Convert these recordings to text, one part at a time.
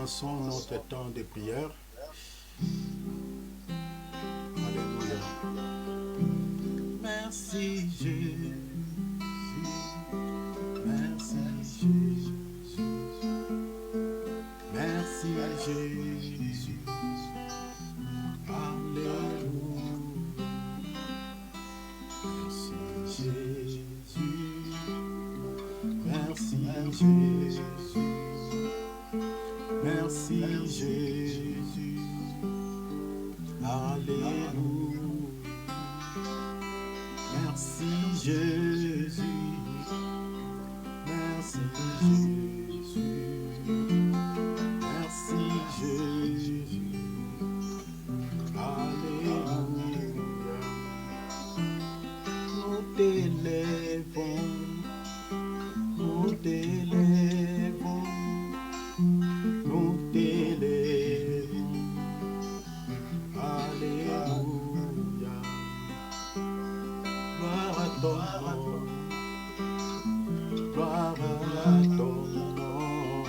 commençons notre temps de prière. Alléluia. Merci Jésus. Merci Jésus. Merci Jésus. Alléluia. Merci Jésus. Merci Jésus. Merci Jésus. Alléluia. Merci Jésus. Merci Jésus. Merci Jésus. Alléluia. Nous t'élèvons. Nous t'élèvons. Nous t'élèvons. Alléluia. Gloire à ton nom. Gloire à ton nom.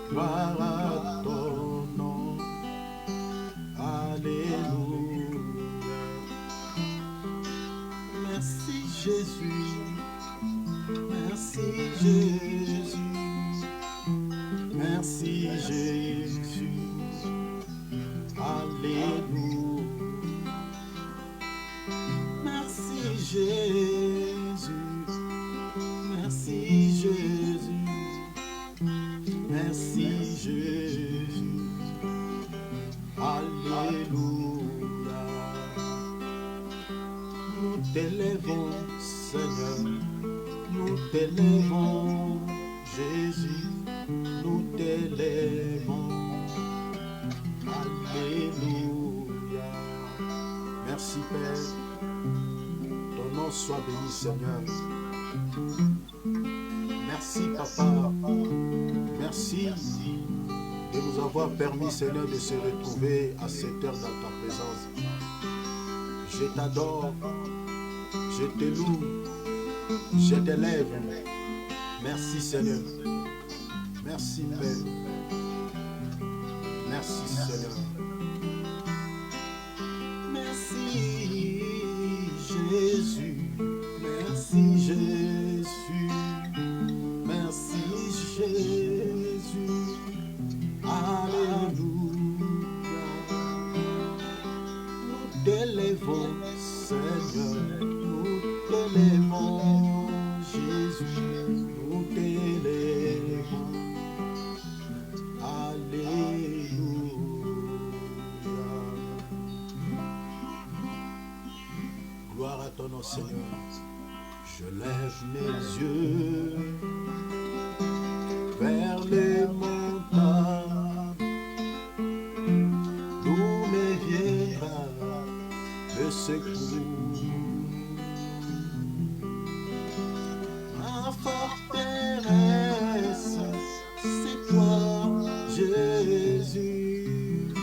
Gloire à ton nom. Alléluia. Merci Jésus. Merci Jésus. Merci Jésus. Alléluia. Merci Jésus. Merci Jésus. Merci Jésus. Alléluia. Nous t'élèvons, Seigneur. Nous t'élèvons, Jésus. Nous t'élèvons. Alléluia. Merci Père. Ton nom soit béni, Seigneur. Merci Papa. Merci de nous avoir permis, Seigneur, de se retrouver à cette heure dans ta présence. Je t'adore. Je te loue. Je t'élève. Merci Seigneur. Merci Père. Merci Seigneur. Merci Jésus. Merci Jésus. Merci Jésus. Alléluia. Nous t'élèvons, Seigneur. Nous t'élèvons, Jésus. Nous t'élèvons. Alléluia. Gloire à ton nom, Seigneur. Je lève mes yeux vers les montagnes, d'où me viendra le secours. Ma forteresse, c'est toi, Jésus.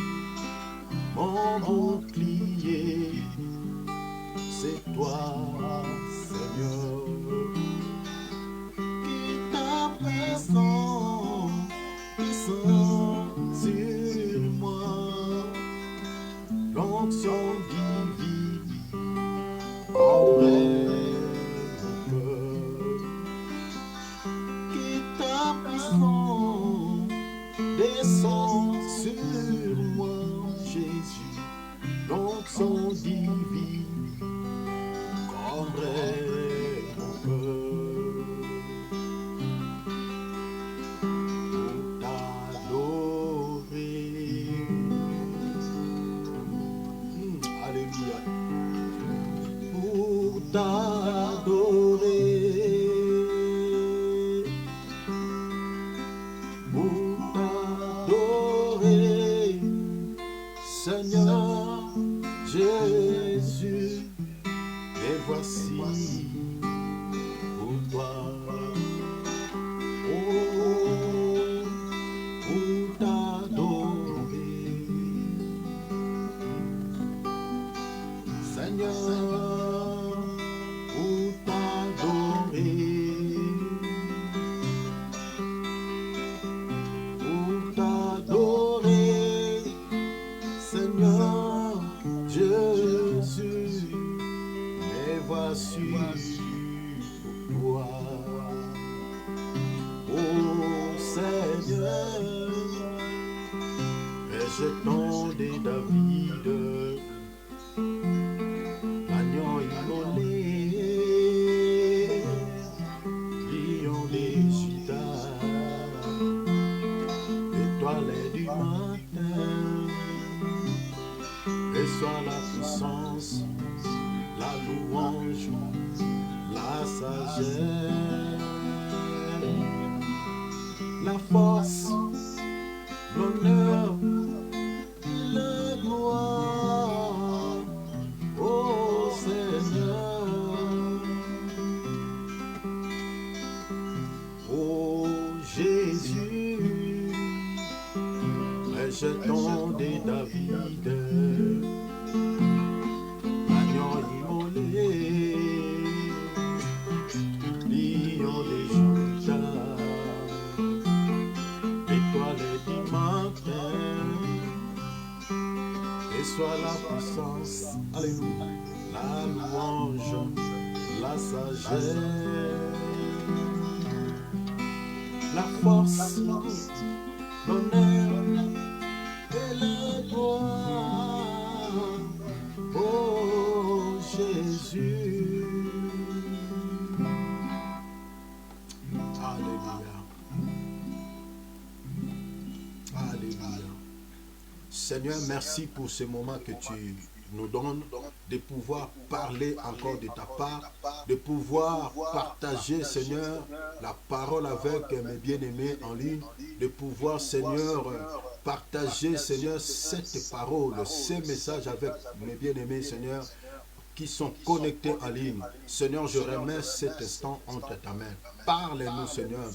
Mon bouclier, c'est toi, Seigneur. Qui ta puissance sur moi, l'onction divine embrase mon cœur. Qui ta puissance descend sur moi, Jésus, l'onction divine embrase mon cœur. Alléluia. Pour t'adorer, Seigneur Jésus, et voici pour toi. Oh, pour t'adorer, Seigneur, pour t'adorer, pour t'adorer. Seigneur Jésus, me voici pour toi. Oh Seigneur, rejeton de David, l'agneau immolé, lion de Juda, étoile du matin, reçois la puissance, la louange, la sagesse, la force, l'honneur, la gloire, ô Seigneur, ô Jésus, rejeton de David, agneau immolé, lion de Juda, étoile du matin, et soit la puissance, alléluia, la louange, la sagesse, la force, l'honneur et la gloire, oh Jésus. Alléluia. Alléluia. Seigneur, merci pour ce moment que tu nous donnes, de pouvoir parler encore de ta part, de pouvoir partager, Seigneur, la parole avec mes bien-aimés en ligne, de pouvoir, Seigneur, partager, Seigneur, cette parole, ces messages avec mes bien-aimés, Seigneur, qui sont connectés en ligne. Seigneur, je remets cet instant entre ta main. Parle-nous, Seigneur.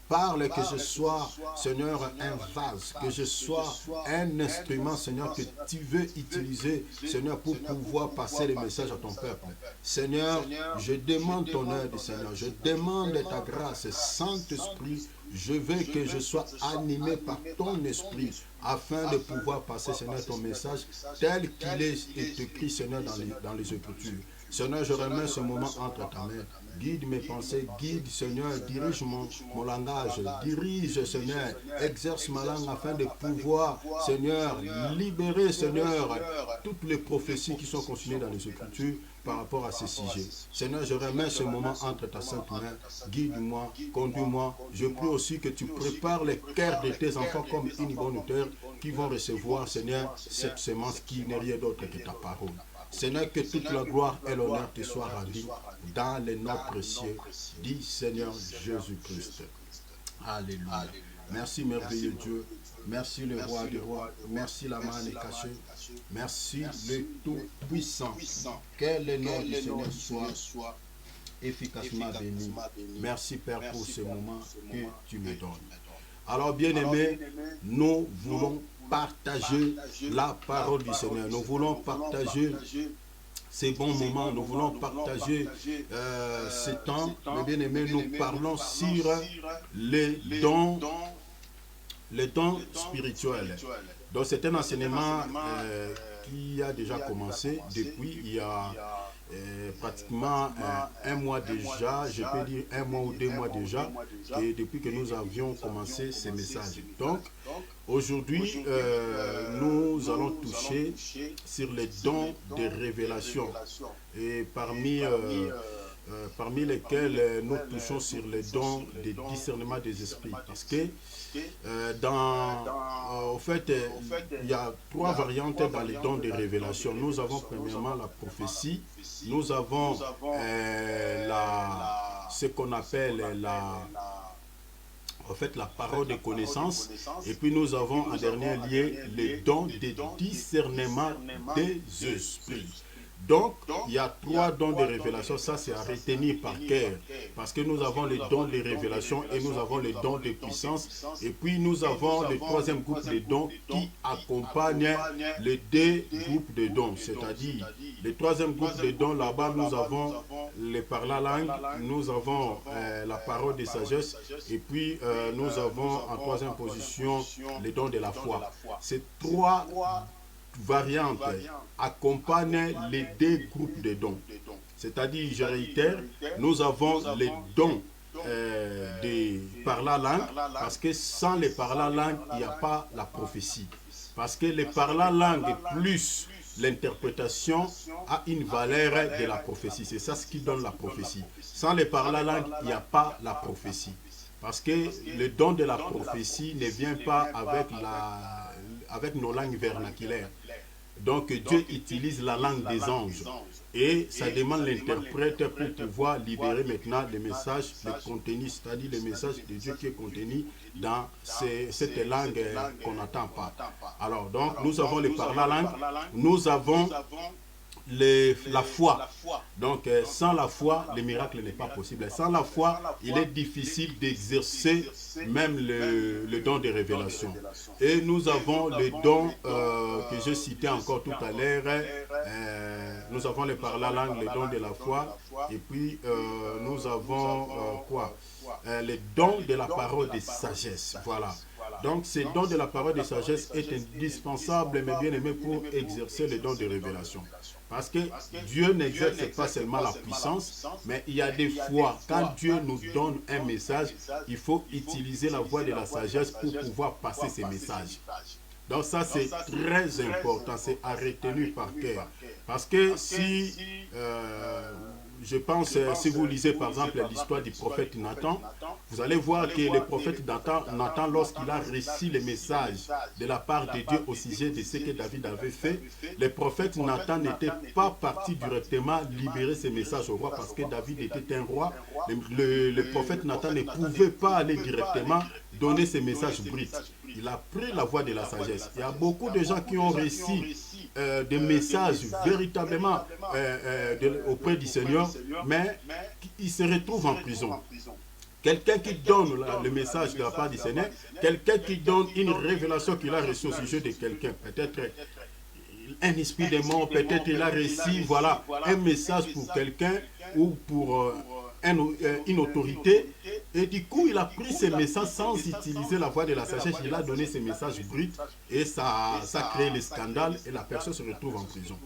Parle, que je sois, Seigneur, un vase, que je sois un instrument, Seigneur, que tu veux utiliser, Seigneur, pour pouvoir passer les messages à ton peuple. Seigneur, je demande ton aide, Seigneur. Je demande ta grâce, Saint-Esprit. Je veux que je sois animé par ton esprit afin de pouvoir passer, Seigneur, ton message tel qu'il est écrit, Seigneur, dans les Écritures. Seigneur, je remets ce moment entre ta main. Guide mes pensées, guide, Seigneur, dirige mon langage, dirige, Seigneur, exerce ma langue afin de pouvoir, Seigneur, libérer, Seigneur, toutes les prophéties qui sont consignées dans les Écritures par rapport à ces sujets. Seigneur, je remets ce moment entre ta sainte main. Guide-moi, conduis-moi. Je prie aussi que tu prépares les cœurs de tes enfants comme une bonne terre qui vont recevoir, Seigneur, cette semence qui n'est rien d'autre que ta parole. Seigneur, que toute la gloire et l'honneur te soient rendus dans les noms précieux du Seigneur Jésus-Christ. Alléluia. Merci, merveilleux Dieu. Merci, le roi des rois. Merci, la main est cachée. Merci, le Tout-Puissant. Que le nom du Seigneur soit efficacement béni. Merci, Père, pour ce moment que tu me donnes. Alors, bien-aimés, nous voulons partager la parole du Seigneur. Nous voulons partager ces bons moments. Nous voulons partager ces temps. Mais bien aimés, nous parlons sur les dons spirituels. Donc c'est un enseignement qui a déjà commencé depuis il y a pratiquement un mois déjà, je peux dire un mois ou 2 mois déjà, et depuis que nous avions commencé ces messages. Donc, aujourd'hui, nous allons toucher sur les dons de révélation. Et parmi lesquels nous touchons sur les dons de discernement des esprits. Parce que, au fait, il y a 3 variantes dans les dons de révélation. Nous avons premièrement la prophétie, nous avons ce qu'on appelle la parole de connaissance, et puis nous avons en dernier lieu les dons de discernement des esprits. Donc, il y a 3 dons de révélation, ça c'est à retenir par cœur, parce que nous avons les dons de révélation et nous avons les dons de puissance, et puis nous avons le 3e groupe de dons qui accompagne les 2 groupes de dons, c'est-à-dire le 3e groupe de dons, là-bas nous avons les par la langue, nous avons la parole de sagesse, et puis nous avons en 3e position les dons de la foi. Ces 3 variante accompagne les deux groupes de dons. C'est-à-dire, je réitère, nous avons les dons par la langue, parce que sans les par la langue, il n'y a pas la prophétie. Parce que les par la langue plus l'interprétation a une valeur de la prophétie. C'est ça ce qui donne la prophétie. Sans les par la langue, il n'y a pas la prophétie. Parce que le don de la prophétie ne vient pas avec nos langues vernaculaires. Donc Dieu utilise la langue des anges. Et ça demande l'interprète pour pouvoir libérer maintenant le message, le contenu, c'est-à-dire le message de Dieu qui est contenu dans cette langue qu'on n'entend pas. Alors, donc, nous avons le par la langue, nous avons la foi. Donc, sans la foi, le miracle n'est pas possible. Sans la foi, il est difficile d'exercer même le don de révélation. Et nous avons le don que je citais encore tout à l'heure. Nous avons le par la langue, le don de la foi. Et puis, nous avons quoi? Le don de la parole de sagesse. Voilà. Donc, ce don de la parole de sagesse est indispensable, mais bien aimé, pour exercer le don de révélation. Parce que Dieu n'exerce pas seulement la puissance, mais il y a des fois, quand Dieu nous donne un message, il faut utiliser la voix de la sagesse pour pouvoir passer ces messages. Donc ça, c'est très important, c'est à retenir par cœur. Parce que si, je pense, si vous lisez par exemple l'histoire du prophète Nathan, vous allez voir que le prophète Nathan, lorsqu'il a reçu le message de la part de Dieu au sujet de ce que David avait fait, le prophète Nathan n'était pas parti directement libérer ce message au roi parce que David était un roi. Le prophète Nathan ne pouvait pas aller directement donner ce message brut. Il a pris la voie de la sagesse. Il y a beaucoup de gens qui ont reçu des messages véritablement auprès du Seigneur, mais ils se retrouvent en prison. Quelqu'un qui donne le message de la part du Seigneur, quelqu'un qui donne une révélation qu'il a reçue au sujet de quelqu'un, peut-être un esprit démon, peut-être il a reçu voilà, un message pour quelqu'un ou pour une autorité, et du coup il a pris ces messages sans utiliser la voix de la sagesse, il a donné ces messages bruts et ça crée le scandale et la personne se retrouve en prison.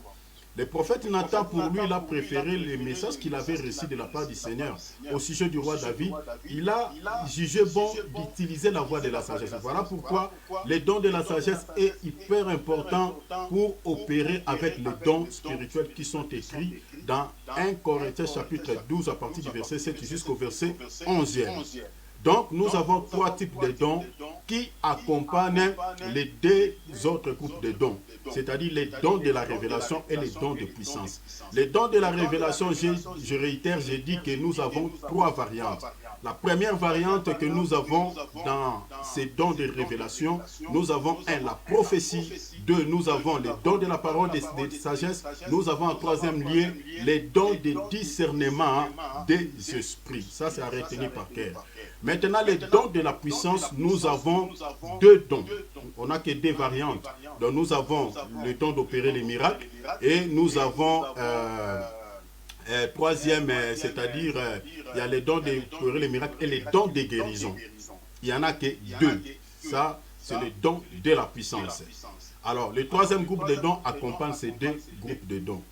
Le prophète Nathan, pour lui, il a préféré les messages qu'il avait reçus de la part du Seigneur au sujet du roi David. Il a jugé bon d'utiliser la voix de la sagesse. Voilà pourquoi le don de la sagesse est hyper important pour opérer avec les dons spirituels qui sont écrits dans 1 Corinthiens chapitre 12 à partir du verset 7 jusqu'au verset 11e. Donc, nous avons trois types de dons qui accompagnent les deux autres groupes de dons, c'est-à-dire les dons de la révélation et les dons de puissance. Les dons de la révélation, je réitère, j'ai dit que nous avons trois variantes. La première variante que nous avons dans ces dons de révélation, nous avons la prophétie. 2, nous avons les dons de la parole de sagesse. Nous avons en troisième lieu les dons de discernement des esprits. Ça, c'est à retenir par cœur. Maintenant, les dons de la puissance, nous avons deux dons. On n'a que deux variantes. Donc, nous avons le don d'opérer les miracles et nous avons... troisième, c'est-à-dire, il y a les dons d'opérer les miracles et les dons de guérison. Il n'y en a que deux. Ça, c'est le don de la puissance. Alors, le troisième groupe de dons accompagne ces deux groupes de dons.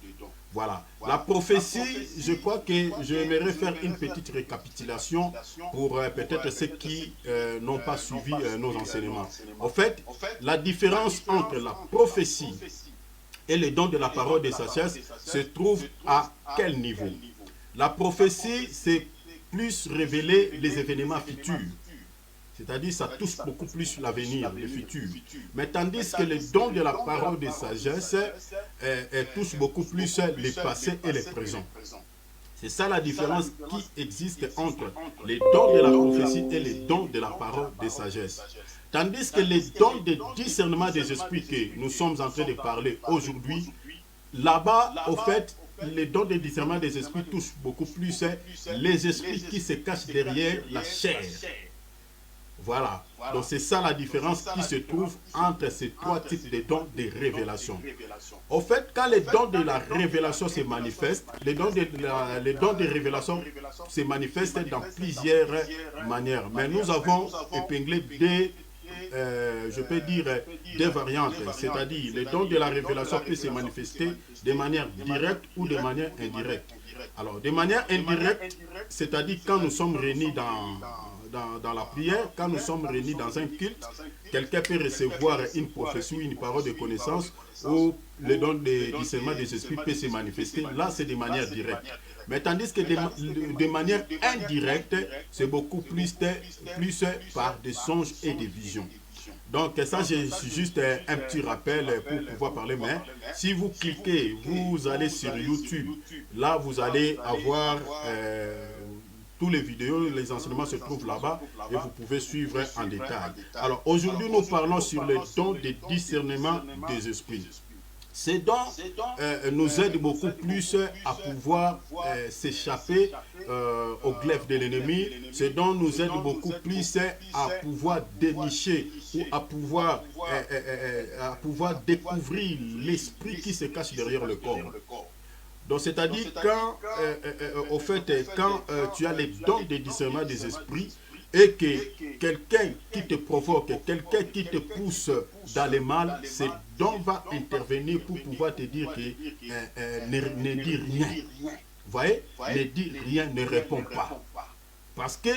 Voilà. La prophétie, je crois que j'aimerais faire une petite récapitulation pour peut-être ceux qui n'ont pas suivi nos enseignements. En fait, la différence entre la prophétie et les dons de la parole de sagesse se trouve à quel niveau? La prophétie, c'est plus révéler les événements futurs. C'est-à-dire, ça touche beaucoup plus l'avenir, le futur. Mais tandis que les dons de la parole de sagesse touchent beaucoup plus les passés et les présents. C'est ça la différence qui existe entre les dons de la prophétie et les dons de la parole de sagesse. Tandis que les dons de discernement des esprits que nous sommes en train de parler aujourd'hui, là-bas, au fait, les dons de discernement des esprits touchent beaucoup plus les esprits qui se cachent derrière la chair. Voilà. Donc c'est ça la différence qui se trouve entre ces trois types de dons de révélation. Au fait, quand les dons de la révélation se manifestent, les dons de révélation se manifestent dans plusieurs manières. Mais nous avons épinglé je peux dire, des variantes. C'est-à-dire, le don de la révélation peut se manifester de manière directe ou de manière indirecte. Alors, de manière indirecte, c'est-à-dire quand nous sommes réunis dans la prière, quand nous sommes réunis dans un culte, quelqu'un peut recevoir une prophétie ou une parole de connaissance ou le don de discernement des esprits peut se manifester. Là, c'est de manière directe. Mais tandis que de manière indirecte, c'est beaucoup plus par des songes et des visions. Donc ça, j'ai juste un petit rappel pour pouvoir parler. Mais si vous cliquez, vous allez sur YouTube, là, vous allez avoir tous les vidéos, les enseignements se trouvent là-bas et vous pouvez suivre en détail. Alors, aujourd'hui, nous parlons sur le don de discernement des esprits. Ces dons nous aident beaucoup plus à pouvoir s'échapper au glaive de l'ennemi. Ces dons nous aident beaucoup plus à pouvoir dénicher ou à pouvoir découvrir l'esprit qui se cache derrière le corps. Donc, c'est-à-dire quand, quand tu as les dons de discernement des esprits et que quelqu'un qui te provoque, quelqu'un qui te pousse dans le mal, ce don va intervenir pour pouvoir te dire que ne dis rien. Vous voyez? Ne dis rien, ne réponds pas. Parce que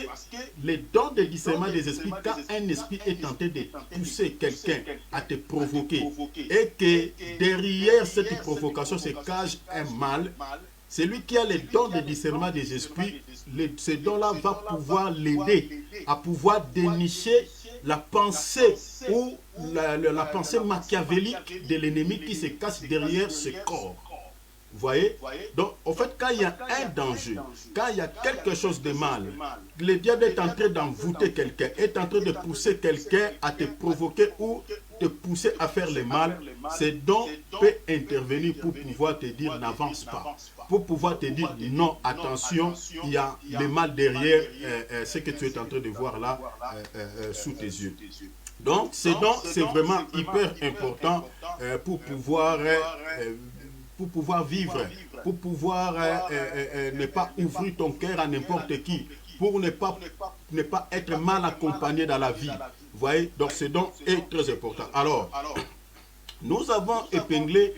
les dons de discernement des esprits, quand un esprit est tenté de pousser quelqu'un à te provoquer et que derrière cette provocation se cache un mal, celui qui a les dons de discernement des esprits, ce don-là va pouvoir l'aider à pouvoir dénicher la pensée ou la pensée machiavélique de l'ennemi qui se cache derrière ce corps. Vous voyez? Donc, en fait, quand il y a un danger, quand il y a quelque chose de mal, le diable est en train d'envoûter quelqu'un, est en train de pousser quelqu'un à te provoquer ou te pousser à faire le mal, ce don peut intervenir pour pouvoir te dire n'avance pas. Pour pouvoir te dire non, attention, il y a le mal derrière ce que tu es en train de voir là sous tes yeux. Donc, ce don, c'est vraiment hyper important pour pouvoir vivre, pour pouvoir ne pas ouvrir ton cœur à n'importe qui, pour ne pas être mal accompagné dans la vie. Vous voyez, donc ce don est très important. Alors, nous avons épinglé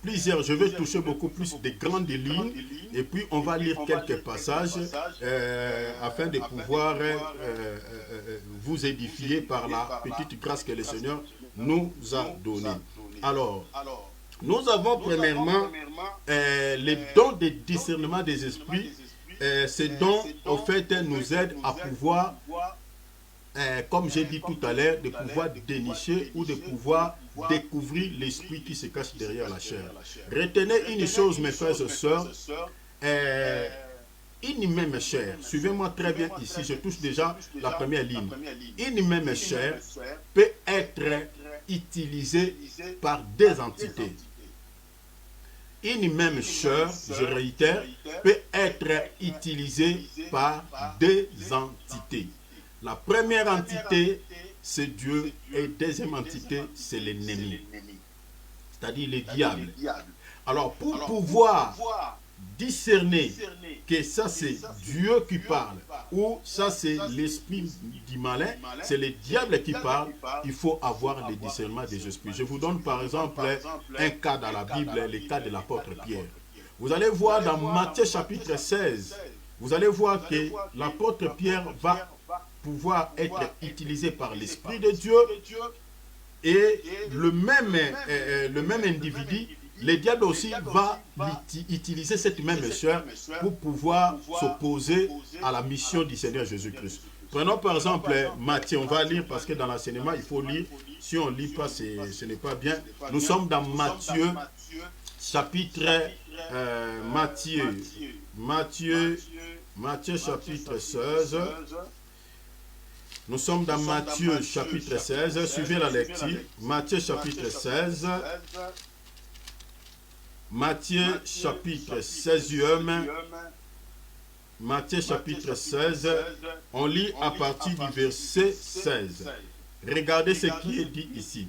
plusieurs, je vais toucher beaucoup plus de grandes lignes, et puis on va lire quelques passages afin de pouvoir vous édifier par la petite grâce que le Seigneur nous a donnée. Alors, nous avons premièrement les dons de discernement des esprits. Ces dons, en fait, nous aident à pouvoir, comme j'ai dit tout à l'heure, de pouvoir dénicher ou de pouvoir découvrir l'esprit qui se cache derrière la chair. Retenez une chose, mes frères et sœurs, une même chair, suivez-moi très bien ici, je touche déjà la première ligne. Une même chair peut être utilisée par des entités. Une même chair, je réitère, peut être utilisée par deux entités. La première entité, c'est Dieu, et la deuxième entité, c'est l'ennemi, c'est-à-dire le diable. Alors, pour pouvoir discerner que ça c'est Dieu qui parle ou ça c'est l'esprit du malin, c'est le diable qui parle, il faut avoir le discernement des esprits. Je vous donne par exemple un cas dans la Bible, le cas de l'apôtre Pierre. Vous allez voir dans Matthieu chapitre 16, vous allez voir que l'apôtre Pierre va pouvoir être utilisé par l'Esprit de Dieu et le même individu, le diable aussi va utiliser cette même chair pour pouvoir s'opposer à la mission du Seigneur Jésus-Christ. Prenons par exemple Matthieu, on va lire parce que dans l'enseignement il faut lire, si on ne lit pas ce n'est pas bien. Nous sommes dans Matthieu chapitre Matthieu chapitre 16. Nous sommes dans Matthieu chapitre 16, suivez la lecture. Matthieu chapitre 16. Matthieu chapitre 16e. Matthieu chapitre 16. On lit à partir du verset 16. Regardez ce qui est dit ici.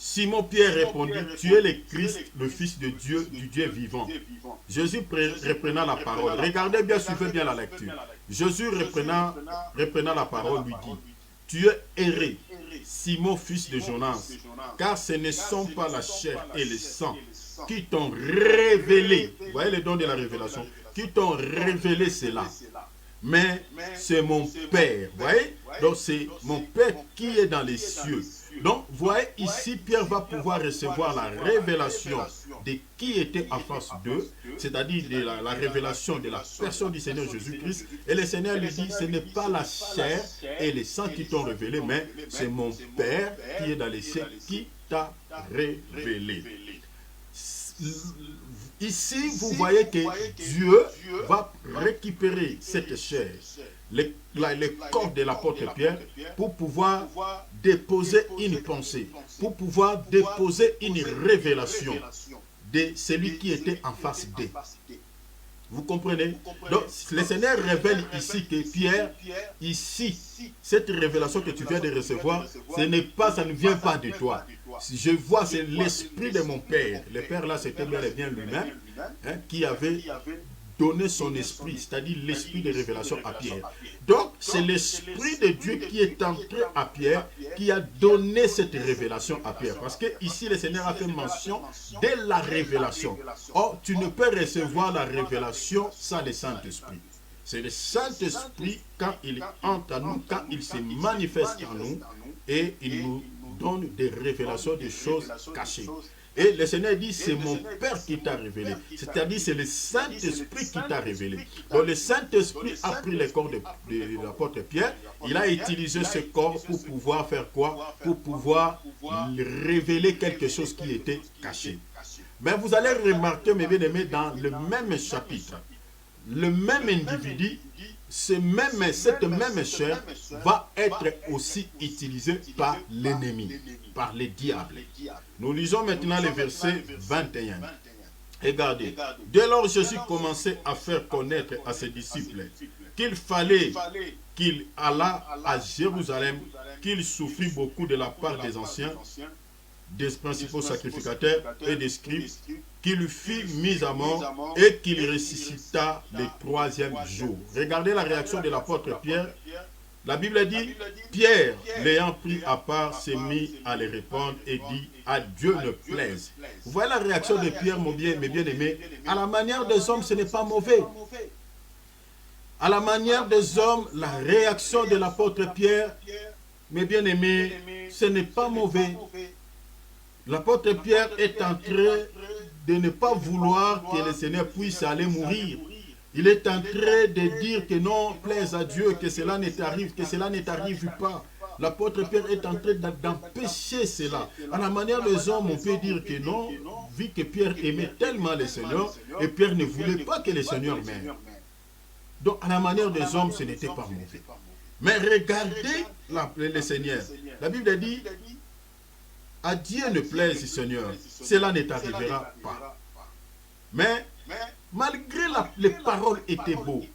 Simon-Pierre répondit, tu es le Christ, le Fils de Dieu, du Dieu vivant. Jésus reprenant la parole. Regardez bien, suivez bien la lecture. Jésus reprenant la parole lui dit, tu es erré, Simon, fils de Jonas, car ce ne sont pas la chair et le sang qui t'ont révélé, vous voyez le don de la révélation, qui t'ont révélé cela, mais c'est mon Père, vous voyez, donc c'est mon Père qui est dans les cieux. Donc, vous voyez, ici, Pierre va pouvoir recevoir la révélation de qui était en face d'eux, c'est-à-dire de la révélation de la personne du Seigneur Jésus-Christ. Et le Seigneur lui dit, ce n'est pas la chair et le sang qui t'ont révélé, mais c'est mon Père qui est dans les cieux qui t'a révélé. Ici, vous voyez que Dieu va récupérer cette chair, le corps de l'apôtre Pierre, pour pouvoir déposer une pensée, pour pouvoir déposer une révélation de celui qui était en face d'eux. Vous comprenez? Donc, le Seigneur révèle ici que Pierre, ici, cette révélation que tu viens de recevoir, ça ne vient pas de toi. Je vois, c'est l'esprit de mon Père. Le Père là, c'était bel et bien lui-même, hein, qui avait donné son esprit, c'est-à-dire l'esprit de révélation à Pierre. Donc, c'est l'esprit de Dieu qui est entré à Pierre, qui a donné cette révélation à Pierre. Parce que ici, le Seigneur a fait mention de la révélation. Or, tu ne peux recevoir la révélation sans le Saint-Esprit. C'est le Saint-Esprit, quand il entre en nous, quand il se manifeste en nous, et il nous donne des révélations des choses cachées. Et le Seigneur dit, c'est mon Père qui t'a révélé. C'est-à-dire, c'est le Saint-Esprit qui t'a révélé. Donc, le Saint-Esprit a pris le corps de l'apôtre Pierre. Il a utilisé ce corps pour pouvoir faire quoi? Pour pouvoir révéler quelque chose qui était caché. Mais vous allez remarquer, mes bien-aimés, dans le même chapitre, le même individu, cette même chair va être aussi utilisée par l'ennemi, par les diables. Nous lisons maintenant le verset 21. Regardez. Dès lors, Jésus commençait à faire connaître à ses disciples qu'il fallait qu'il allât à Jérusalem, qu'il souffrit beaucoup de la part des anciens, des principaux sacrificateurs et des scribes, qu'il fut mis à mort et qu'il ressuscita le troisième jour. Regardez la réaction de l'apôtre Pierre. La Bible dit, Pierre, l'ayant pris à part, s'est mis à les répondre et dit, à Dieu ne plaise. Vous voyez la réaction de Pierre, mes bien-aimés. À la manière des hommes, ce n'est pas mauvais. À la manière des hommes, la réaction de l'apôtre Pierre, mes bien-aimés, ce n'est pas mauvais. L'apôtre Pierre est en train de ne pas vouloir que le Seigneur puisse aller mourir. Il est en train de dire que non, plaise à Dieu, que cela ne t'arrive, que cela ne t'arrive pas. L'apôtre Pierre est en train d'empêcher cela. À la manière des hommes, on peut dire que non, vu que Pierre aimait tellement le Seigneur, et Pierre ne voulait pas que le Seigneur meure. Donc, à la manière des hommes, ce n'était pas mauvais. Mais regardez le Seigneur. La Bible dit, à Dieu ne plaise, Seigneur, cela ne t'arrivera pas. Mais, malgré les paroles étaient beaux,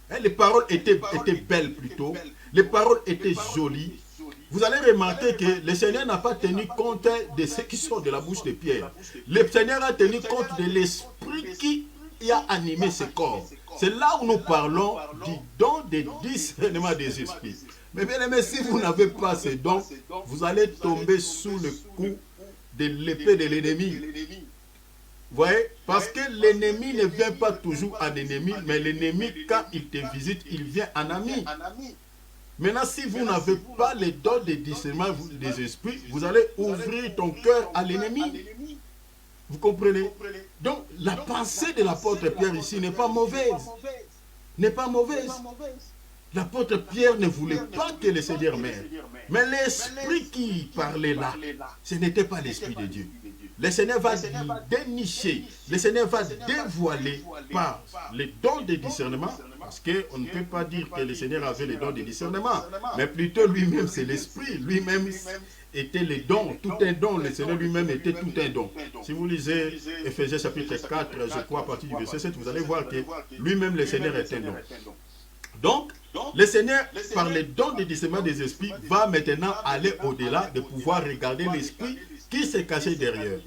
hein, les paroles étaient belles plutôt, les paroles étaient jolies, vous allez remarquer que le Seigneur n'a pas tenu compte de ce qui sort de la bouche de Pierre. Le Seigneur a tenu compte de l'esprit qui a animé ce corps. C'est là où nous parlons du don de discernement des esprits. Mais bien aimé, si vous n'avez pas ce don, vous allez tomber sous le coup de l'épée de l'ennemi. Vous voyez? Parce que l'ennemi ne vient pas toujours en ennemi, mais l'ennemi, quand il te visite, il vient en ami. Maintenant, si vous n'avez pas le don de discernement des esprits, vous allez ouvrir ton cœur à l'ennemi. Vous comprenez? Donc, la pensée de l'apôtre Pierre ici n'est pas mauvaise. N'est pas mauvaise. L'apôtre Pierre ne voulait pas que le Seigneur meure. Mais l'esprit qui parlait là, ce n'était pas l'esprit de Dieu. Le Seigneur va dénicher, le Seigneur va dévoiler par les dons de discernement, parce qu'on ne peut pas dire que le Seigneur avait les dons de discernement, mais plutôt lui-même c'est l'esprit, lui-même était les dons, tout un don, le Seigneur lui-même était tout un don. Si vous lisez Éphésiens chapitre 4, je crois à partir du verset 7, vous allez voir que lui-même le Seigneur est un don. Donc, le Seigneur, par les dons de discernement des esprits, va maintenant aller au-delà de pouvoir regarder l'esprit qui s'est caché derrière.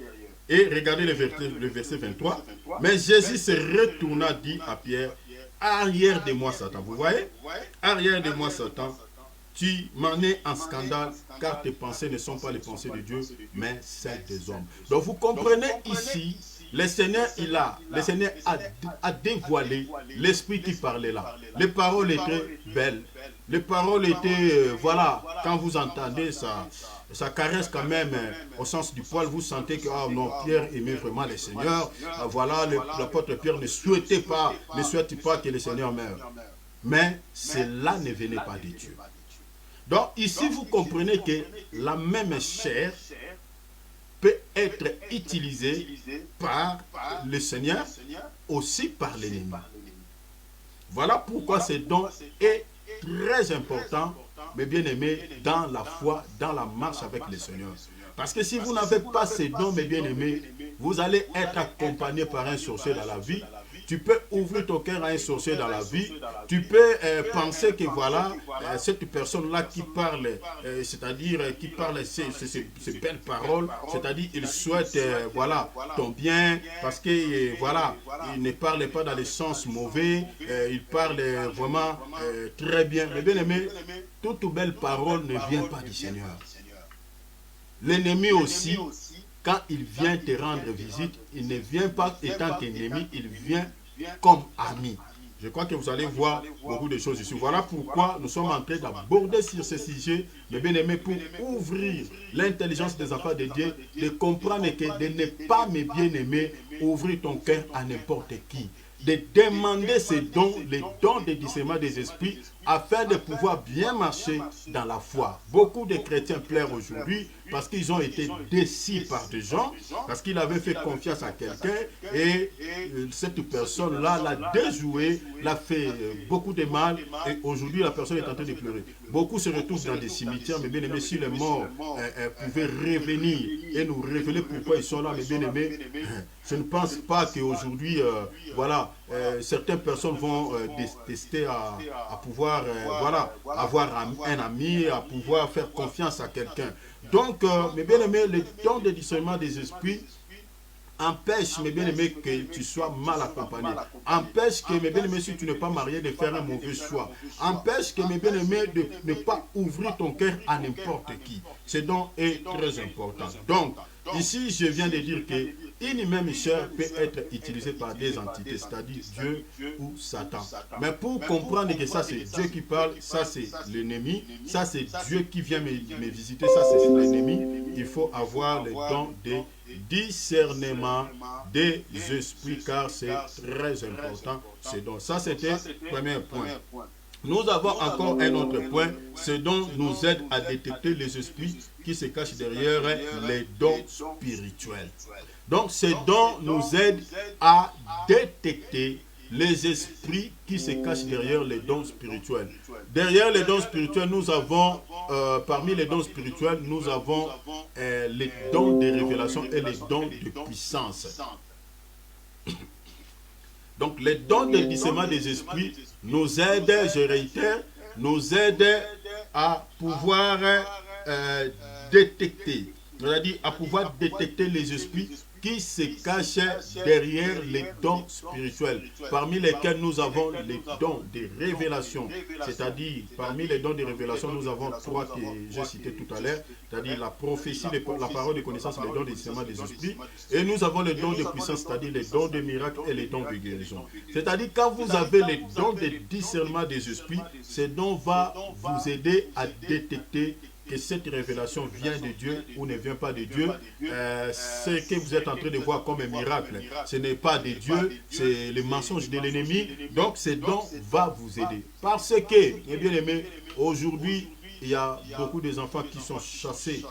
Et regardez le verset 23. Mais Jésus se retourna, dit à Pierre, arrière de moi Satan. Vous voyez? Arrière de moi Satan. Tu m'en es en scandale, car tes pensées ne sont pas les pensées de Dieu, mais celles des hommes. Donc vous comprenez ici, le Seigneur, a dévoilé l'esprit qui parlait là. Les paroles étaient belles. Les paroles étaient, voilà, quand vous entendez ça, ça caresse quand même au sens du poil. Vous sentez que oh non, Pierre aimait vraiment le Seigneur. Voilà, l'apôtre Pierre ne souhaitait pas que le Seigneur meure. Mais cela ne venait pas de Dieu. Donc ici, vous comprenez que la même chair peut être utilisée par le Seigneur, aussi par l'ennemi. Voilà pourquoi ce don est très important, mes bien-aimés, dans la foi, dans la marche avec le Seigneur. Parce que si vous n'avez pas ces dons, mes bien-aimés, vous allez être accompagné par un sorcier dans la vie. Tu peux ouvrir ton cœur à un sorcier dans la vie. Tu peux penser que voilà, cette personne-là qui parle, c'est-à-dire qui parle ces belles paroles, c'est-à-dire il souhaite voilà, ton bien, parce que voilà, il ne parle pas dans les sens mauvais, il parle vraiment très bien. Mais bien aimé, toute belle parole ne vient pas du Seigneur. L'ennemi aussi, quand il vient te rendre visite, il ne vient pas étant ennemi, il vient comme ami. Je crois que vous allez voir beaucoup de choses ici. Voilà pourquoi nous sommes en train d'aborder sur ce sujet, mes bien-aimés, pour ouvrir l'intelligence des enfants de Dieu, de comprendre que de ne pas, mes bien-aimés, ouvrir ton cœur à n'importe qui. De demander ces dons, les dons de discernement des esprits, afin de pouvoir bien marcher dans la foi. Beaucoup de chrétiens pleurent aujourd'hui parce qu'ils ont été déçus par des gens, parce qu'ils avaient fait confiance à quelqu'un et cette personne-là l'a déjoué, l'a fait beaucoup de mal et aujourd'hui la personne est en train de pleurer. Beaucoup se retrouvent dans des cimetières, mais bien aimés, si les morts pouvaient revenir et nous révéler pourquoi ils sont là, mais bien aimés, je ne pense pas qu'aujourd'hui, voilà, certaines personnes vont tester à pouvoir voilà, avoir un ami, à pouvoir faire confiance à quelqu'un. Donc, mes bien-aimés, le don de discernement des esprits empêche, mes bien-aimés, que tu sois mal accompagné. Empêche que, mes bien-aimés, si tu n'es pas marié, de faire un mauvais choix. Empêche que, mes bien-aimés, de ne pas ouvrir ton cœur à n'importe qui. Ce don est très important. Donc, ici, je viens de dire que une même chair peut être utilisée par des entités, c'est-à-dire Dieu ou Satan. Mais pour comprendre que ça c'est Dieu qui parle, ça c'est l'ennemi, ça c'est Dieu qui vient me visiter, ça c'est l'ennemi, il faut avoir le don de discernement des esprits, car c'est très important ce don. Ça c'était le premier point. Nous avons encore un autre point, ce don nous aide à détecter les esprits qui se cachent derrière les dons spirituels. Donc, ce don nous aide à détecter les esprits qui se cachent derrière les dons spirituels. Derrière les dons spirituels, nous avons, parmi les dons spirituels, nous avons les dons de révélation et les dons de puissance. Donc, les dons de discernement des esprits nous aident, je réitère, nous aident à pouvoir détecter, c'est-à-dire à pouvoir détecter les esprits qui se cachent derrière les dons spirituels, parmi lesquels nous avons les dons de révélation, c'est-à-dire parmi les dons de révélation, nous avons trois que j'ai cités tout à l'heure, c'est-à-dire la prophétie, la parole de connaissance, les dons de discernement des esprits, et nous avons les dons de puissance, c'est-à-dire les dons de miracles et les dons de guérison. C'est-à-dire quand vous avez les dons de discernement des esprits, ces dons vont vous aider à détecter que cette révélation vient de Dieu ou ne vient pas de Dieu. Ce que vous êtes en train de voir comme un miracle, ce n'est pas de Dieu, c'est le mensonge de l'ennemi. Donc, ce don va vous aider. Parce que, mes bien-aimés, aujourd'hui, il y a beaucoup d'enfants qui sont chassés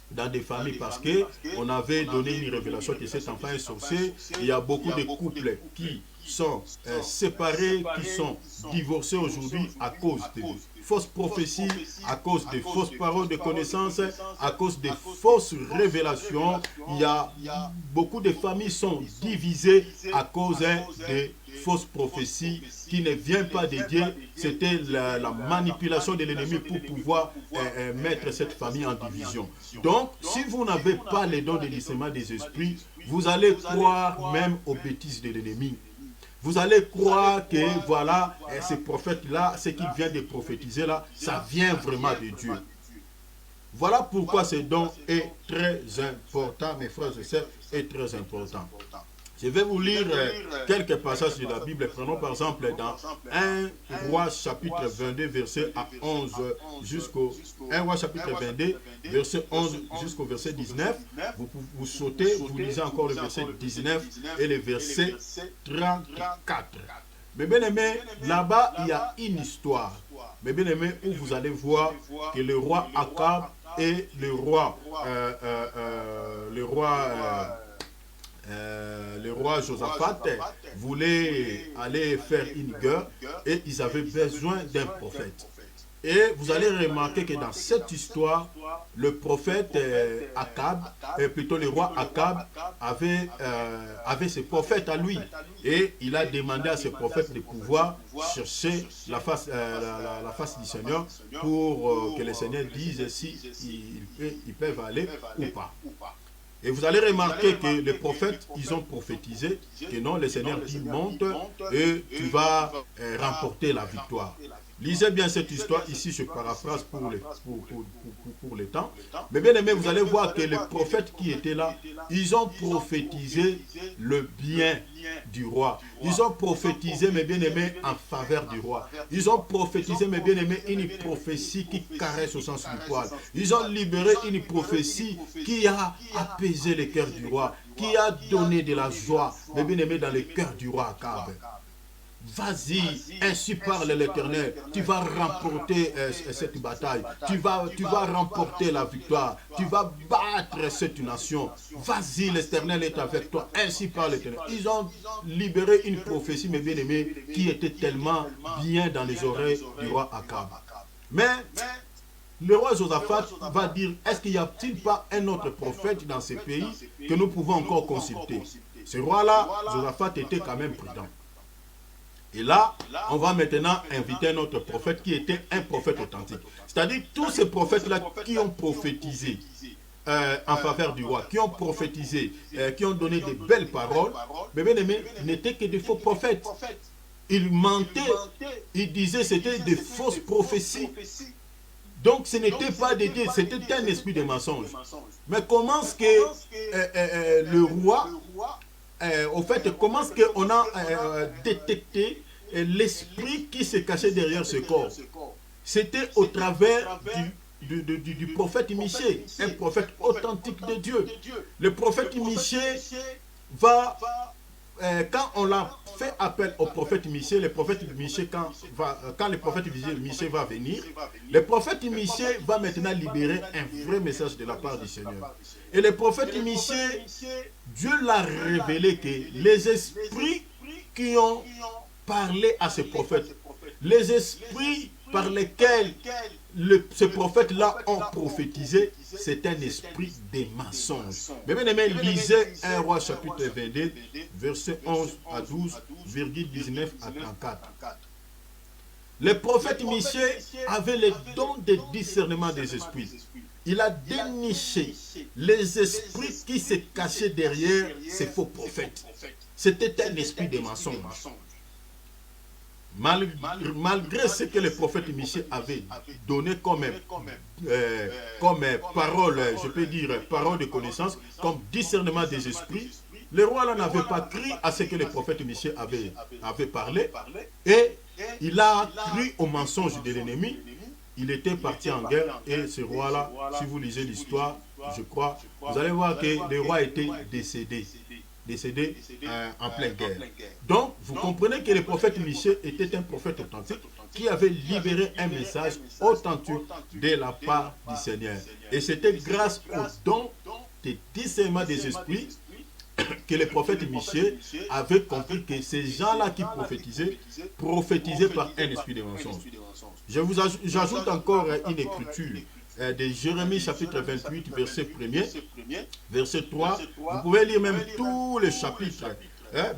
dans des familles parce qu'on avait donné une révélation que cet enfant est sorcier. Il y a beaucoup de couples qui sont séparés, qui sont divorcés aujourd'hui à cause de fausses prophéties, à cause des fausses paroles de connaissance, à cause des fausses révélations. Il y a beaucoup de familles sont divisées à cause des fausses prophéties qui ne viennent pas de Dieu. C'était la manipulation de l'ennemi pour pouvoir mettre cette famille en division. Donc, si vous n'avez pas les dons de discernement des esprits, vous allez croire même aux bêtises de l'ennemi. Vous allez croire que, voilà, ce prophète-là, ce qu'il vient de prophétiser là, ça vient vraiment de Dieu. Voilà pourquoi ce don est très important, mes frères et sœurs, est très important. Je vais vous lire quelques passages de la Bible. Prenons par exemple dans 1 Roi chapitre 22, verset 11 jusqu'au 1 Roi chapitre 22, verset 11 jusqu'au verset 19. Vous sautez, vous lisez encore le verset 19 et le verset 34. Mais bien aimé, là-bas, il y a une histoire. Mais bien aimé, où vous allez voir que le roi Akab et le roi Josaphat voulaient aller faire une guerre et ils avaient besoin d'un prophète. Et vous allez remarquer que dans cette histoire, le prophète Akab, plutôt le roi Akab, avait ses prophètes à lui. Et il a demandé à ses prophètes de pouvoir chercher la face du Seigneur pour que le Seigneur dise si ils peuvent aller ou pas. Et vous allez remarquer que les prophètes, ils ont prophétisé que non, le Seigneur dit monte et tu vas remporter la victoire. Lisez bien cette histoire, ici je paraphrase pour le temps. Mais bien aimé, vous allez voir que les prophètes qui étaient là, ils ont prophétisé le bien du roi. Ils ont prophétisé, mes bien-aimés, en faveur du roi. Ils ont prophétisé, mes bien-aimés, une prophétie qui caresse au sens du poil. Ils ont libéré une prophétie qui a apaisé le cœur du roi, qui a donné de la joie, mes bien-aimés, dans le cœur du roi Akab. Vas-y, ainsi parle l'Éternel, tu vas remporter cette bataille, tu vas remporter la victoire, tu vas battre cette nation. Vas-y, l'Éternel est avec toi, ainsi parle l'Éternel. Ils ont libéré une prophétie, mes bien-aimés, qui était tellement bien dans les oreilles du roi Akab. Mais le roi Josaphat va dire, est-ce qu'il n'y a-t-il pas un autre prophète dans ce pays que nous pouvons encore consulter? Ce roi-là, Josaphat, était quand même prudent. Et là, on va maintenant inviter un autre prophète qui était un prophète authentique. C'est-à-dire tous ces prophètes-là qui ont prophétisé en faveur du roi, qui ont prophétisé, qui ont donné de belles paroles, mais bien aimé, n'étaient que des faux prophètes. Ils mentaient, ils disaient que c'était des fausses prophéties. Donc ce n'était pas des dieux, c'était un esprit de mensonge. Mais comment est-ce que le roi... au fait, comment est-ce qu'on a détecté l'esprit qui se cachait derrière ce corps? C'était au travers du prophète Michée, un prophète authentique de Dieu. Le prophète Michée va, quand on l'a fait appel au prophète Michée, le prophète Michée, quand le prophète Michée va venir, le prophète Michée va maintenant libérer un vrai message de la part du Seigneur. Et le prophète Michée, Dieu l'a révélé que les esprits qui ont parlé à ce prophète, les esprits par lesquels ce prophète-là ont prophétisé, c'est un esprit des mensonges. Mais bien aimé, lisez 1 Roi chapitre 22, verset 11 à 12, virgule 19 à 34. Le prophète Michée avait le don de discernement des esprits. Il a déniché les esprits qui se cachaient derrière ces faux prophètes. C'était un esprit de mensonge. Malgré ce que le prophète Michée avait donné comme parole, je peux dire, parole de connaissance, comme discernement des esprits, le roi là n'avait pas cru à ce que le prophète Michée avait parlé, et il a cru au mensonge de l'ennemi. Il était parti en guerre, et ce roi-là, si vous lisez l'histoire, je crois, vous allez voir que le roi était décédé en pleine guerre. Donc, vous comprenez que le prophète Michée était un prophète authentique qui avait libéré un message authentique de la part du Seigneur. Et c'était grâce au don de discernement des esprits que les prophètes Michée avaient compris que ces gens-là qui prophétisaient par un esprit de mensonge. J'ajoute encore une écriture de Jérémie chapitre 28, verset 1er, verset 3. Vous pouvez lire même tous les chapitres.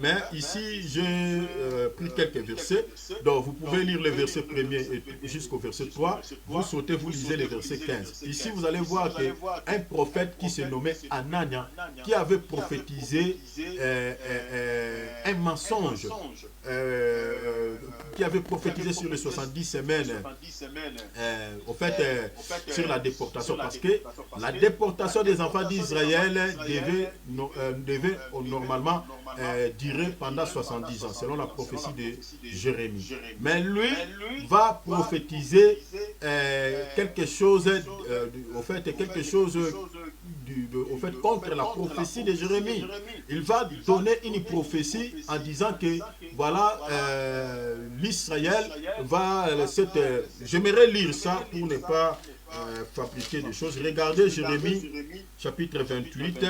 Mais ici, j'ai pris quelques versets. Donc, vous pouvez lire le verset 1er jusqu'au verset 3. Vous sautez, vous lisez le verset 15. Ici, vous allez voir qu'un prophète qui se nommait Anania, qui avait prophétisé un mensonge, qui avait prophétisé sur les 70 semaines, au fait, sur la déportation. Parce que la déportation des enfants d'Israël devait normalement durer pendant 70 ans, selon la prophétie de Jérémie. Mais lui va prophétiser quelque chose, au fait, contre la prophétie de Jérémie. Il va donner une prophétie en disant que, voilà, l'Israël va... J'aimerais lire ça pour ne pas fabriquer des choses. Regardez Jérémie, chapitre 28,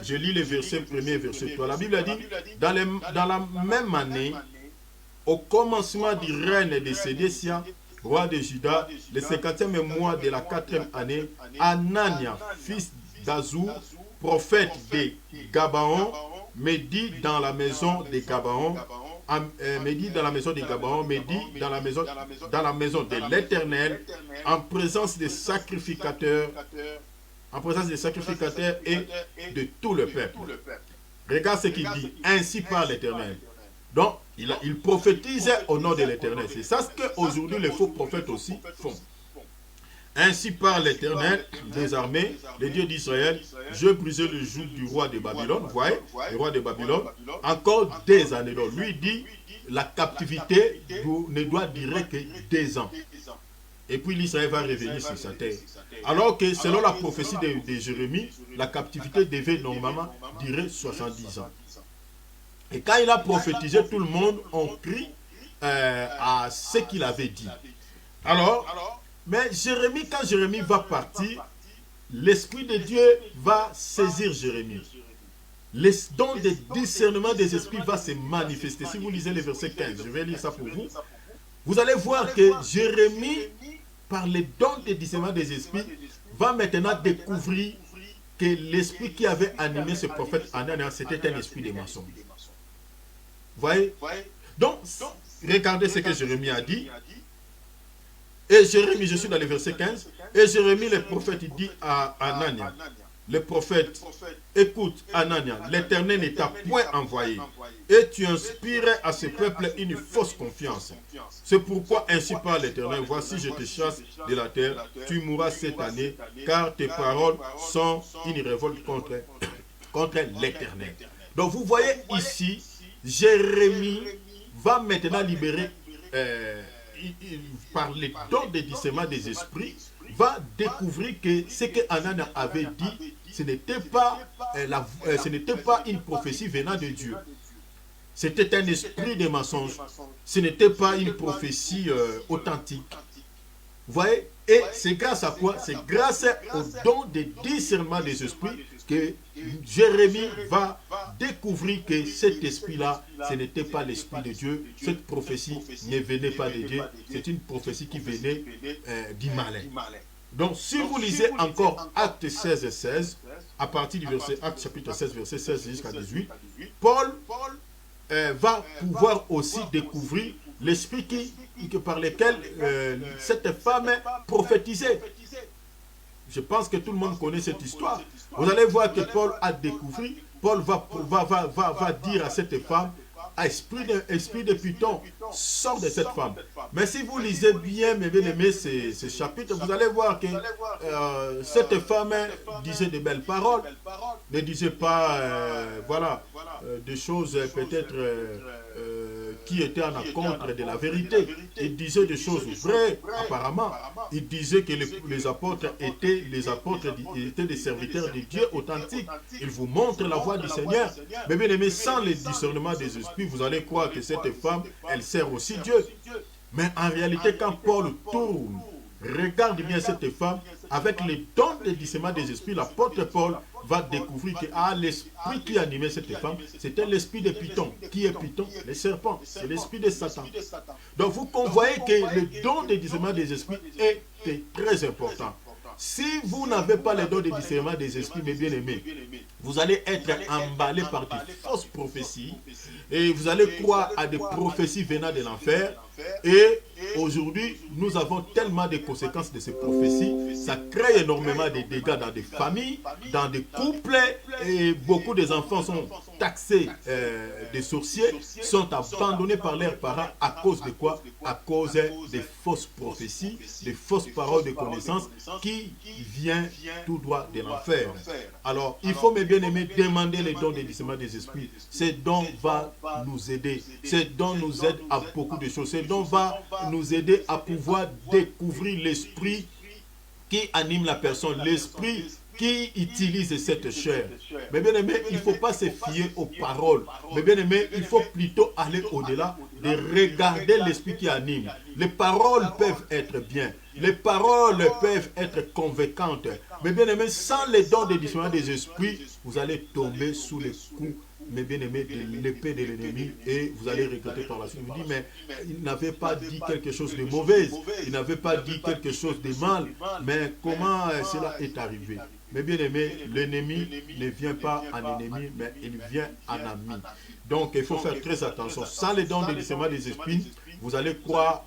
je lis les versets 1er et verset 3. La Bible a dit, dans la même année, au commencement du règne de Sédécia, roi de Juda, le 50e mois de la 4e année, Anania, fils d'Azur, prophète de Gabaon, me dit dans la maison de Gabaon, dans la maison de l'Éternel, en présence des sacrificateurs, et de tout le peuple. Regarde ce qu'il dit, ainsi parle l'Éternel. Donc, il prophétisait au nom de l'Éternel. C'est ça ce qu'aujourd'hui les faux prophètes aussi font. Ainsi parle l'Éternel des armées, le Dieu d'Israël, je brisai le joug du roi de Babylone. Vous voyez, le roi de Babylone, encore des années. Donc, lui dit, la captivité ne doit durer que 2 ans. Et puis l'Israël va revenir sur sa terre. Alors que selon la prophétie de Jérémie, la captivité devait normalement durer 70 ans. Et quand il a prophétisé, tout le monde a cru à ce qu'il avait dit. Alors, mais Jérémie, quand Jérémie va partir, l'Esprit de Dieu va saisir Jérémie. Le don de discernement des esprits va se manifester. Si vous lisez le verset 15, je vais lire ça pour vous. Vous allez voir que Jérémie, par le don de discernement des esprits, va maintenant découvrir que l'esprit qui avait animé ce prophète Anania, c'était un esprit de mensonge. Vous voyez? Donc, regardez ce que Jérémie a dit. Et Jérémie, je suis dans le verset 15, et Jérémie, le prophète, il dit à Anania, le prophète, écoute Anania, l'Éternel ne t'a point envoyé, et tu inspirais à ce peuple une fausse confiance. C'est pourquoi ainsi parle l'Éternel, voici je te chasse de la terre, tu mourras cette année, car tes paroles sont une révolte contre l'Éternel. Donc vous voyez ici, Jérémie va maintenant libérer, par les dons de discernement des esprits, va découvrir que ce que Anania avait dit, ce n'était pas une prophétie venant de Dieu. C'était un esprit de mensonge. Ce n'était pas une prophétie authentique. Vous voyez? Et c'est grâce à quoi? C'est grâce au don de discernement des esprits que Jérémie va découvrir que cet esprit-là, ce n'était pas l'esprit de Dieu. Cette prophétie ne venait pas de Dieu. C'est une prophétie qui venait du malin. Donc, si vous lisez encore Actes 16 et 16, à partir du verset Actes chapitre 16, verset 16 jusqu'à 18, Paul va pouvoir aussi découvrir l'esprit par lequel cette femme prophétisait. Je pense que tout le monde connaît cette histoire. Vous allez voir que Paul a découvert, Paul va dire à cette femme, esprit de Python, sort de cette femme. Mais si vous lisez bien, mes bien-aimés, ces chapitres, vous allez voir que cette femme disait de belles paroles, ne disait pas, des choses peut-être qui étaient en contre de la vérité. Il disait des choses vraies, apparemment. Il disait que les apôtres étaient des serviteurs de Dieu authentiques. Il vous montre la voie du Seigneur. Mais bien aimé, sans le discernement des esprits, vous allez croire que cette femme, elle sert aussi Dieu. Mais en réalité, quand Paul tourne Regarde bien cette femme, avec les dons de discernement des esprits, l'apôtre Paul va découvrir que l'esprit qui animait cette femme, c'était l'esprit de Python. Qui est Python? Le serpent, c'est l'esprit de Satan. Donc vous voyez que le don de discernement des esprits est très important. Si vous n'avez pas le don de discernement des esprits, mes bien-aimés, vous allez être emballé par des fausses prophéties et vous allez croire à des prophéties venant de l'enfer. Et aujourd'hui, nous avons tellement de conséquences de ces prophéties. Ça crée énormément de dégâts dans des familles, dans des couples. Et beaucoup des enfants sont taxés des sorciers, sont abandonnés par leurs parents à cause de quoi? À cause des fausses prophéties, des fausses paroles de connaissance qui viennent tout droit de l'enfer. Alors, il faut, mes bien-aimés, demander les dons de discernement des esprits. Ces dons vont nous aider. Ces dons nous aident à beaucoup de choses. Ces dons vont nous aider à pouvoir découvrir l'esprit qui anime la personne, l'esprit qui utilise cette chair. Mais bien aimé, il ne faut pas se fier aux paroles. Mais bien aimé, il faut plutôt aller au-delà de regarder l'esprit qui anime. Les paroles peuvent être bien. Les paroles peuvent être convaincantes. Mais bien aimé, sans les dons de discernement des esprits, vous allez tomber sous les coups, mais bien aimé, de l'épée de l'ennemi, et vous allez regretter par la suite. Vous dites, mais il n'avait pas dit quelque chose de mauvais, il n'avait pas dit quelque chose de mal, mais comment cela est arrivé? Mais bien aimé, l'ennemi ne vient pas en ennemi, mais il vient en ami. Donc il faut faire très attention. Sans les dons de discernement des esprits, vous allez croire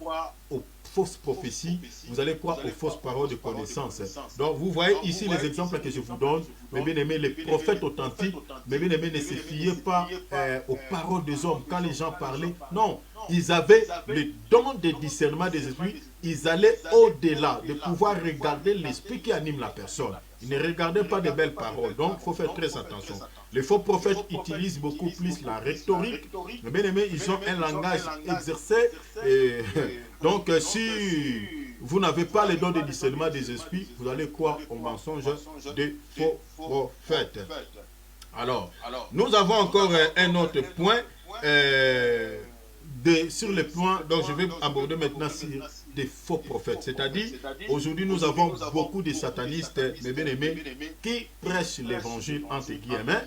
aux fausses prophéties, vous allez croire aux fausses paroles de connaissance. Donc vous voyez ici les exemples que je vous donne, mes bien-aimés, les prophètes authentiques, mes bien-aimés, ne se fiaient pas aux paroles des hommes. Quand les gens parlaient, non, ils avaient le don de discernement des esprits, ils allaient au-delà de pouvoir regarder l'esprit qui anime la personne. Ils ne regardaient pas de belles paroles, donc il faut faire très attention. Les faux prophètes utilisent beaucoup plus la rhétorique, mais bien aimé, ils ont un langage exercé. Donc si vous n'avez pas les dons de discernement des esprits, vous allez croire aux mensonges des faux prophètes. Alors, nous avons encore un autre point sur le point, donc je vais aborder maintenant sur des faux prophètes. C'est-à-dire, aujourd'hui nous avons beaucoup de satanistes, mes bien-aimés, qui prêchent l'évangile entre guillemets.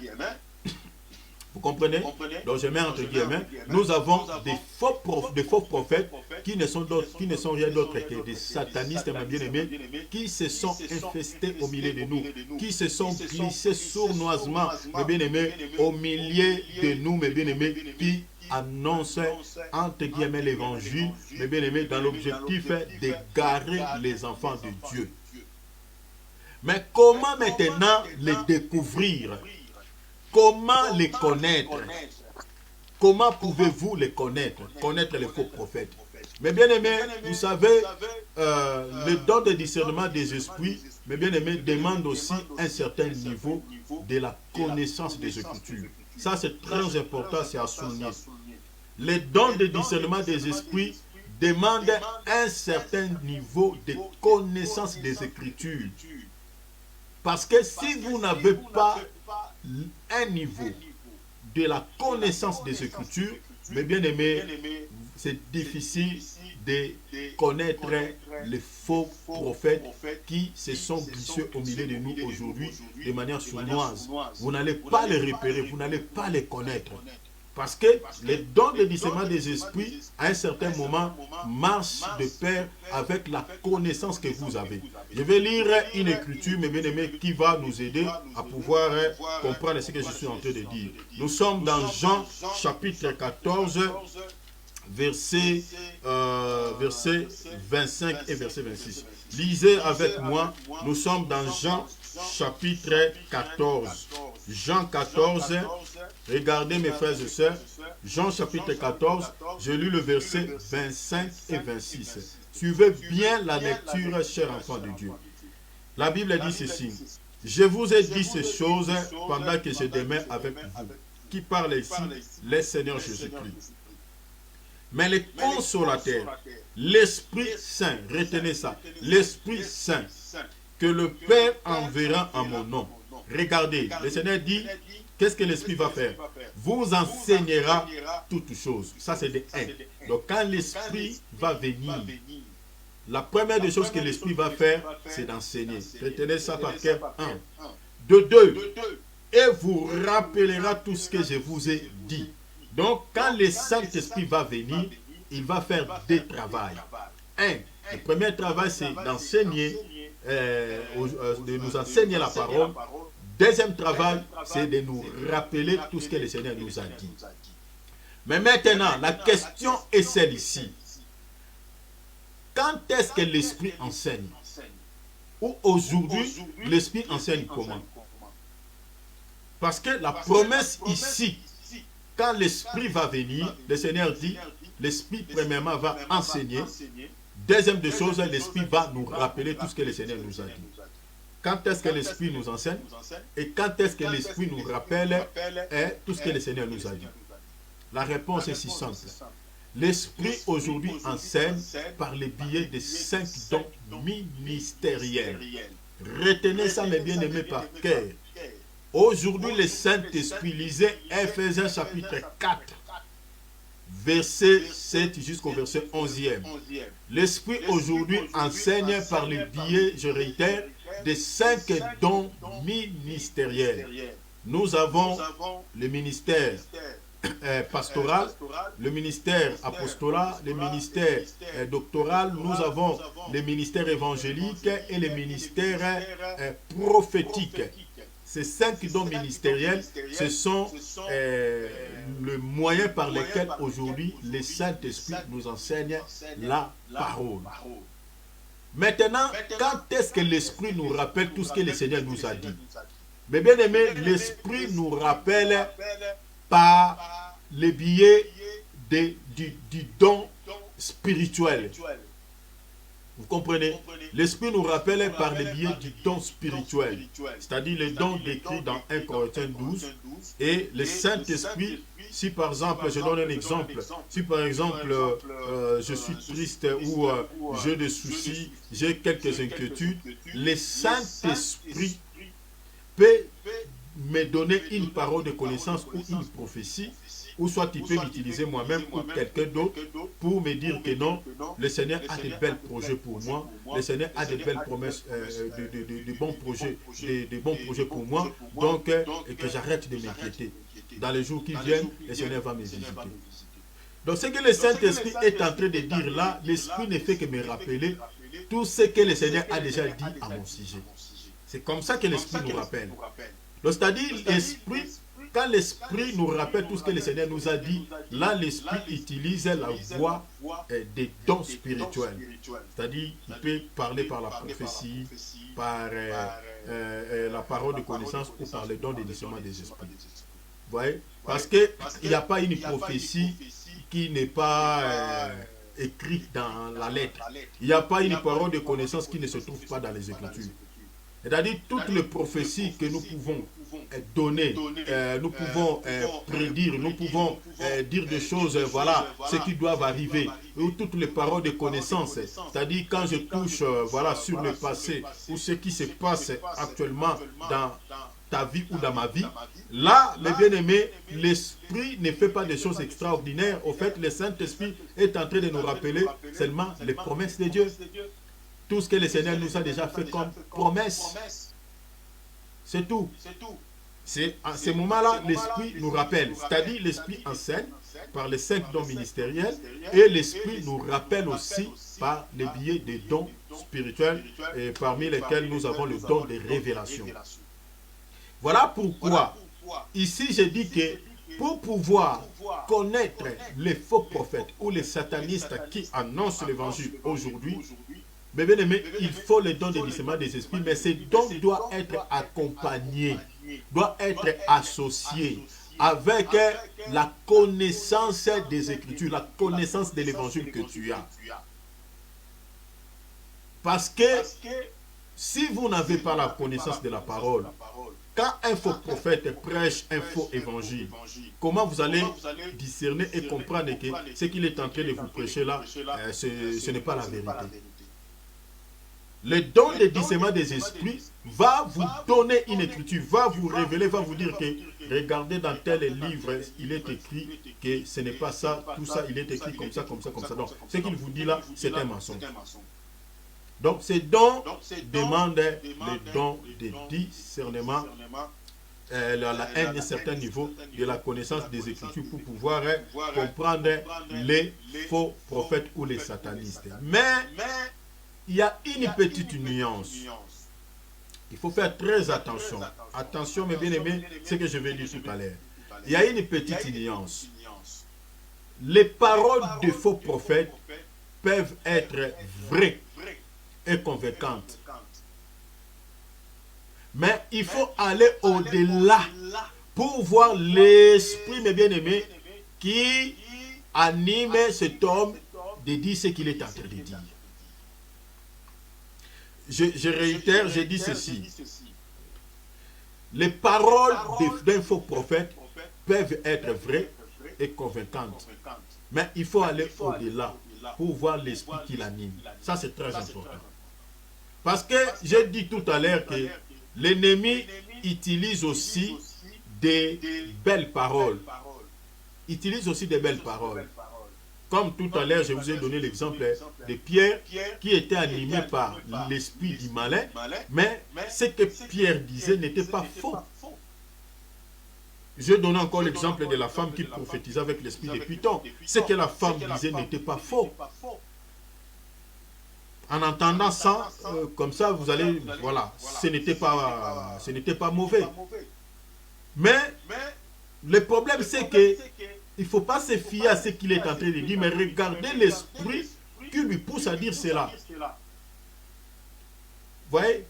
Vous comprenez? Donc je mets entre guillemets, nous avons des faux prophètes qui ne sont rien d'autre que des satanistes, mes bien-aimés, qui se sont infestés au milieu de nous, qui se sont glissés sournoisement, mes bien-aimés, au milieu de nous, mes bien-aimés, qui annonce entre guillemets l'évangile, mais bien aimé, dans l'objectif d'égarer les enfants de Dieu. Mais comment maintenant les découvrir? Comment les connaître? Comment pouvez-vous les connaître? Connaître les faux prophètes. Mais bien aimé, vous savez, le don de discernement des esprits, mais bien aimé, demande aussi un certain niveau de la connaissance des Écritures. Ça, c'est très important, c'est à souligner. Les dons de discernement des esprits demandent un certain niveau de connaissance des Écritures. Parce que si vous n'avez pas un niveau de la connaissance des Écritures, mais bien aimé, c'est difficile de connaître les faux prophètes qui se sont glissés au milieu de nous aujourd'hui de manière sournoise. Vous n'allez pas les repérer, vous n'allez pas les connaître. Parce que les dons de discernement des esprits, à un certain moment, marchent de pair avec la connaissance que vous avez. Je vais lire une écriture, mes bien-aimés, qui va nous aider à pouvoir comprendre ce que je suis en train de dire. Nous sommes dans Jean chapitre 14, verset 25 et verset 26. Lisez avec moi, nous sommes dans Jean chapitre 14. Jean 14, regardez mes frères et sœurs, Jean chapitre 14, je lis le verset 25 et 26. Suivez bien la lecture, chers enfants de Dieu. La Bible dit ceci, je vous ai dit ces choses pendant que je demeure avec vous. Qui parle ici? Le Seigneur Jésus-Christ. Mais le consolateur, l'Esprit Saint, retenez ça, l'Esprit Saint, que le Père enverra en mon nom. Regardez, le Seigneur dit, qu'est-ce que l'Esprit va faire? Vous enseignera toutes choses. Ça, c'est de 1. Donc, quand l'Esprit va venir, La première des choses que l'Esprit va faire, c'est d'enseigner. Retenez ça par cœur. 1. De 2. Et vous rappellera tout ce que je vous ai dit. Donc, quand le Saint-Esprit va venir, il va faire deux travails. 1. Le premier travail, c'est d'enseigner, de nous enseigner la parole. Deuxième travail, c'est de nous rappeler tout ce que le Seigneur nous a dit. Mais maintenant, la question est celle-ci. Quand est-ce que l'Esprit enseigne? Ou aujourd'hui, l'Esprit enseigne comment? Parce que la promesse ici, quand l'Esprit va venir, le Seigneur dit, l'Esprit premièrement va enseigner. Deuxième des choses, l'Esprit va nous rappeler tout ce que le Seigneur nous a dit. Quand est-ce que l'Esprit nous enseigne? Et quand est-ce que l'Esprit nous rappelle tout ce que le Seigneur nous a dit? La réponse est si simple. L'Esprit aujourd'hui enseigne par le biais des 5 dons ministériels. Retenez ça, mes bien-aimés, par cœur. Aujourd'hui, le Saint-Esprit, lisez Ephésiens chapitre 4, verset 7 jusqu'au verset 11e. L'Esprit aujourd'hui enseigne par le biais, je réitère, des 5 dons ministériels. Nous avons le ministère pastoral, le ministère apostolat, le ministère doctoral, nous avons le ministère évangélique et le ministère prophétique. Ces 5 dons ministériels, ce sont le moyen par lequel aujourd'hui le Saint-Esprit nous enseigne la parole. Maintenant, quand est-ce que l'Esprit nous rappelle tout ce que le Seigneur nous a dit? Mais bien aimé, l'Esprit nous rappelle par le biais du don spirituel. Vous comprenez? L'Esprit nous rappelle par le biais du don spirituel, c'est-à-dire le don décrit dans 1 Corinthiens 12. Et le Saint-Esprit, si par exemple, je donne un exemple, si par exemple je suis triste ou j'ai des soucis, j'ai quelques inquiétudes, le Saint-Esprit peut me donner une parole de connaissance ou une prophétie, ou soit il peut m'utiliser moi-même ou quelqu'un d'autre pour me dire que non, le Seigneur a de bels projets pour moi, le Seigneur a de belles promesses, de bons projets, de bons projets pour moi, donc et que j'arrête de m'inquiéter. Dans les jours qui viennent, le Seigneur va me visiter. Donc ce que le Saint-Esprit est en train de dire là, l'Esprit ne fait que me rappeler tout ce que le Seigneur a déjà dit à mon sujet. C'est comme ça que l'Esprit nous rappelle. C'est-à-dire, l'Esprit, quand l'Esprit nous rappelle tout ce que le Seigneur nous a dit, là, l'Esprit utilise la voie des dons spirituels. C'est-à-dire, il peut parler par la prophétie, par la parole de connaissance ou par le don des discernements des esprits. Vous voyez? Parce qu'il n'y a pas une prophétie qui n'est pas écrite dans la lettre. Il n'y a pas une parole de connaissance qui ne se trouve pas dans les Écritures. C'est-à-dire, toutes les prophéties que nous pouvons donner, nous pouvons prédire, nous pouvons dire des choses, voilà, ce qui doivent arriver. Ou toutes les paroles de connaissance, c'est-à-dire quand je touche voilà, sur le passé ou ce qui se passe actuellement dans ta vie ou dans ma vie, là, mes bien-aimés, l'Esprit ne fait pas des choses extraordinaires. Au fait, le Saint-Esprit est en train de nous rappeler seulement les promesses de Dieu. Tout ce que le Seigneur nous a déjà fait comme promesse. C'est tout. C'est à ce moment-là, l'Esprit nous rappelle. C'est-à-dire, l'Esprit enseigne par les 5 dons ministériels et l'Esprit nous rappelle aussi par les biais des dons spirituels et parmi lesquels nous avons le don de révélation. Voilà pourquoi, ici, je dis que pour pouvoir connaître les faux prophètes ou les satanistes qui annoncent l'évangile aujourd'hui, mais bien aimé, il faut le don de discernement des esprits, mais ce don doit être accompagné, doit être associé avec la connaissance des Écritures, la connaissance de l'évangile que tu as. Parce que si vous n'avez pas la connaissance de la parole, quand un faux prophète prêche un faux évangile, comment vous allez discerner et comprendre que ce qu'il est en train de vous prêcher là, ce n'est pas la vérité? Le don de discernement des esprits va vous donner une écriture, va vous révéler, va vous dire que regardez dans tel livre, il est écrit que ce n'est pas ça, tout ça, il est écrit comme ça, comme ça, comme ça. Donc, ce qu'il vous dit là, c'est un mensonge. Donc ces dons demandent le don de discernement, un certain niveau de la connaissance des Écritures pour pouvoir comprendre les faux prophètes ou les satanistes. Mais il y a une petite nuance. Il faut faire très attention. Attention, mes bien-aimés, ce que je vais dire tout à l'heure. Il y a une petite nuance. Les paroles de faux prophètes peuvent être vraies et convaincantes. Mais il faut aller au-delà pour voir l'esprit, mes bien-aimés, qui anime cet homme de dire ce qu'il est en train de dire. Je réitère, je dis ceci. Les paroles d'un faux prophète peuvent être vraies et convaincantes. Mais il faut aller au-delà pour voir l'esprit qui l'anime. Ça, c'est très important. Parce que j'ai dit tout à l'heure que l'ennemi utilise aussi des belles paroles. Utilise aussi des belles paroles. Comme tout à l'heure, je vous ai donné l'exemple de Pierre qui était animé par l'esprit du malin, mais ce que Pierre disait n'était pas faux. Je donne encore l'exemple de la femme qui prophétisait avec l'esprit de Python. Ce que la femme disait n'était pas faux. En entendant ça, comme ça, vous allez, voilà, ce n'était pas mauvais. Mais le problème, c'est que il ne faut pas se fier à ce qu'il est en train de dire, mais regardez l'esprit qui lui pousse à dire cela. Vous voyez?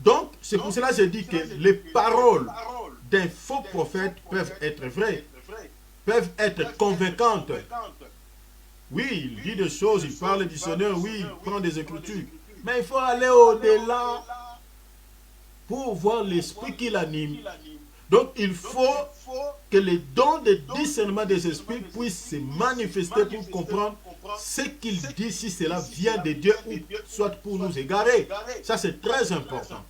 Donc, c'est pour cela que je dis que les paroles d'un faux prophète peuvent être vraies, peuvent être convaincantes. Oui, il dit des choses, il parle du Seigneur, oui, il prend des Écritures. Mais il faut aller au-delà pour voir l'esprit qui l'anime. Donc, il faut que les dons de discernement des esprits puissent se manifester pour comprendre ce qu'il dit, si cela vient de Dieu ou soit pour nous égarer. Ça, c'est très important.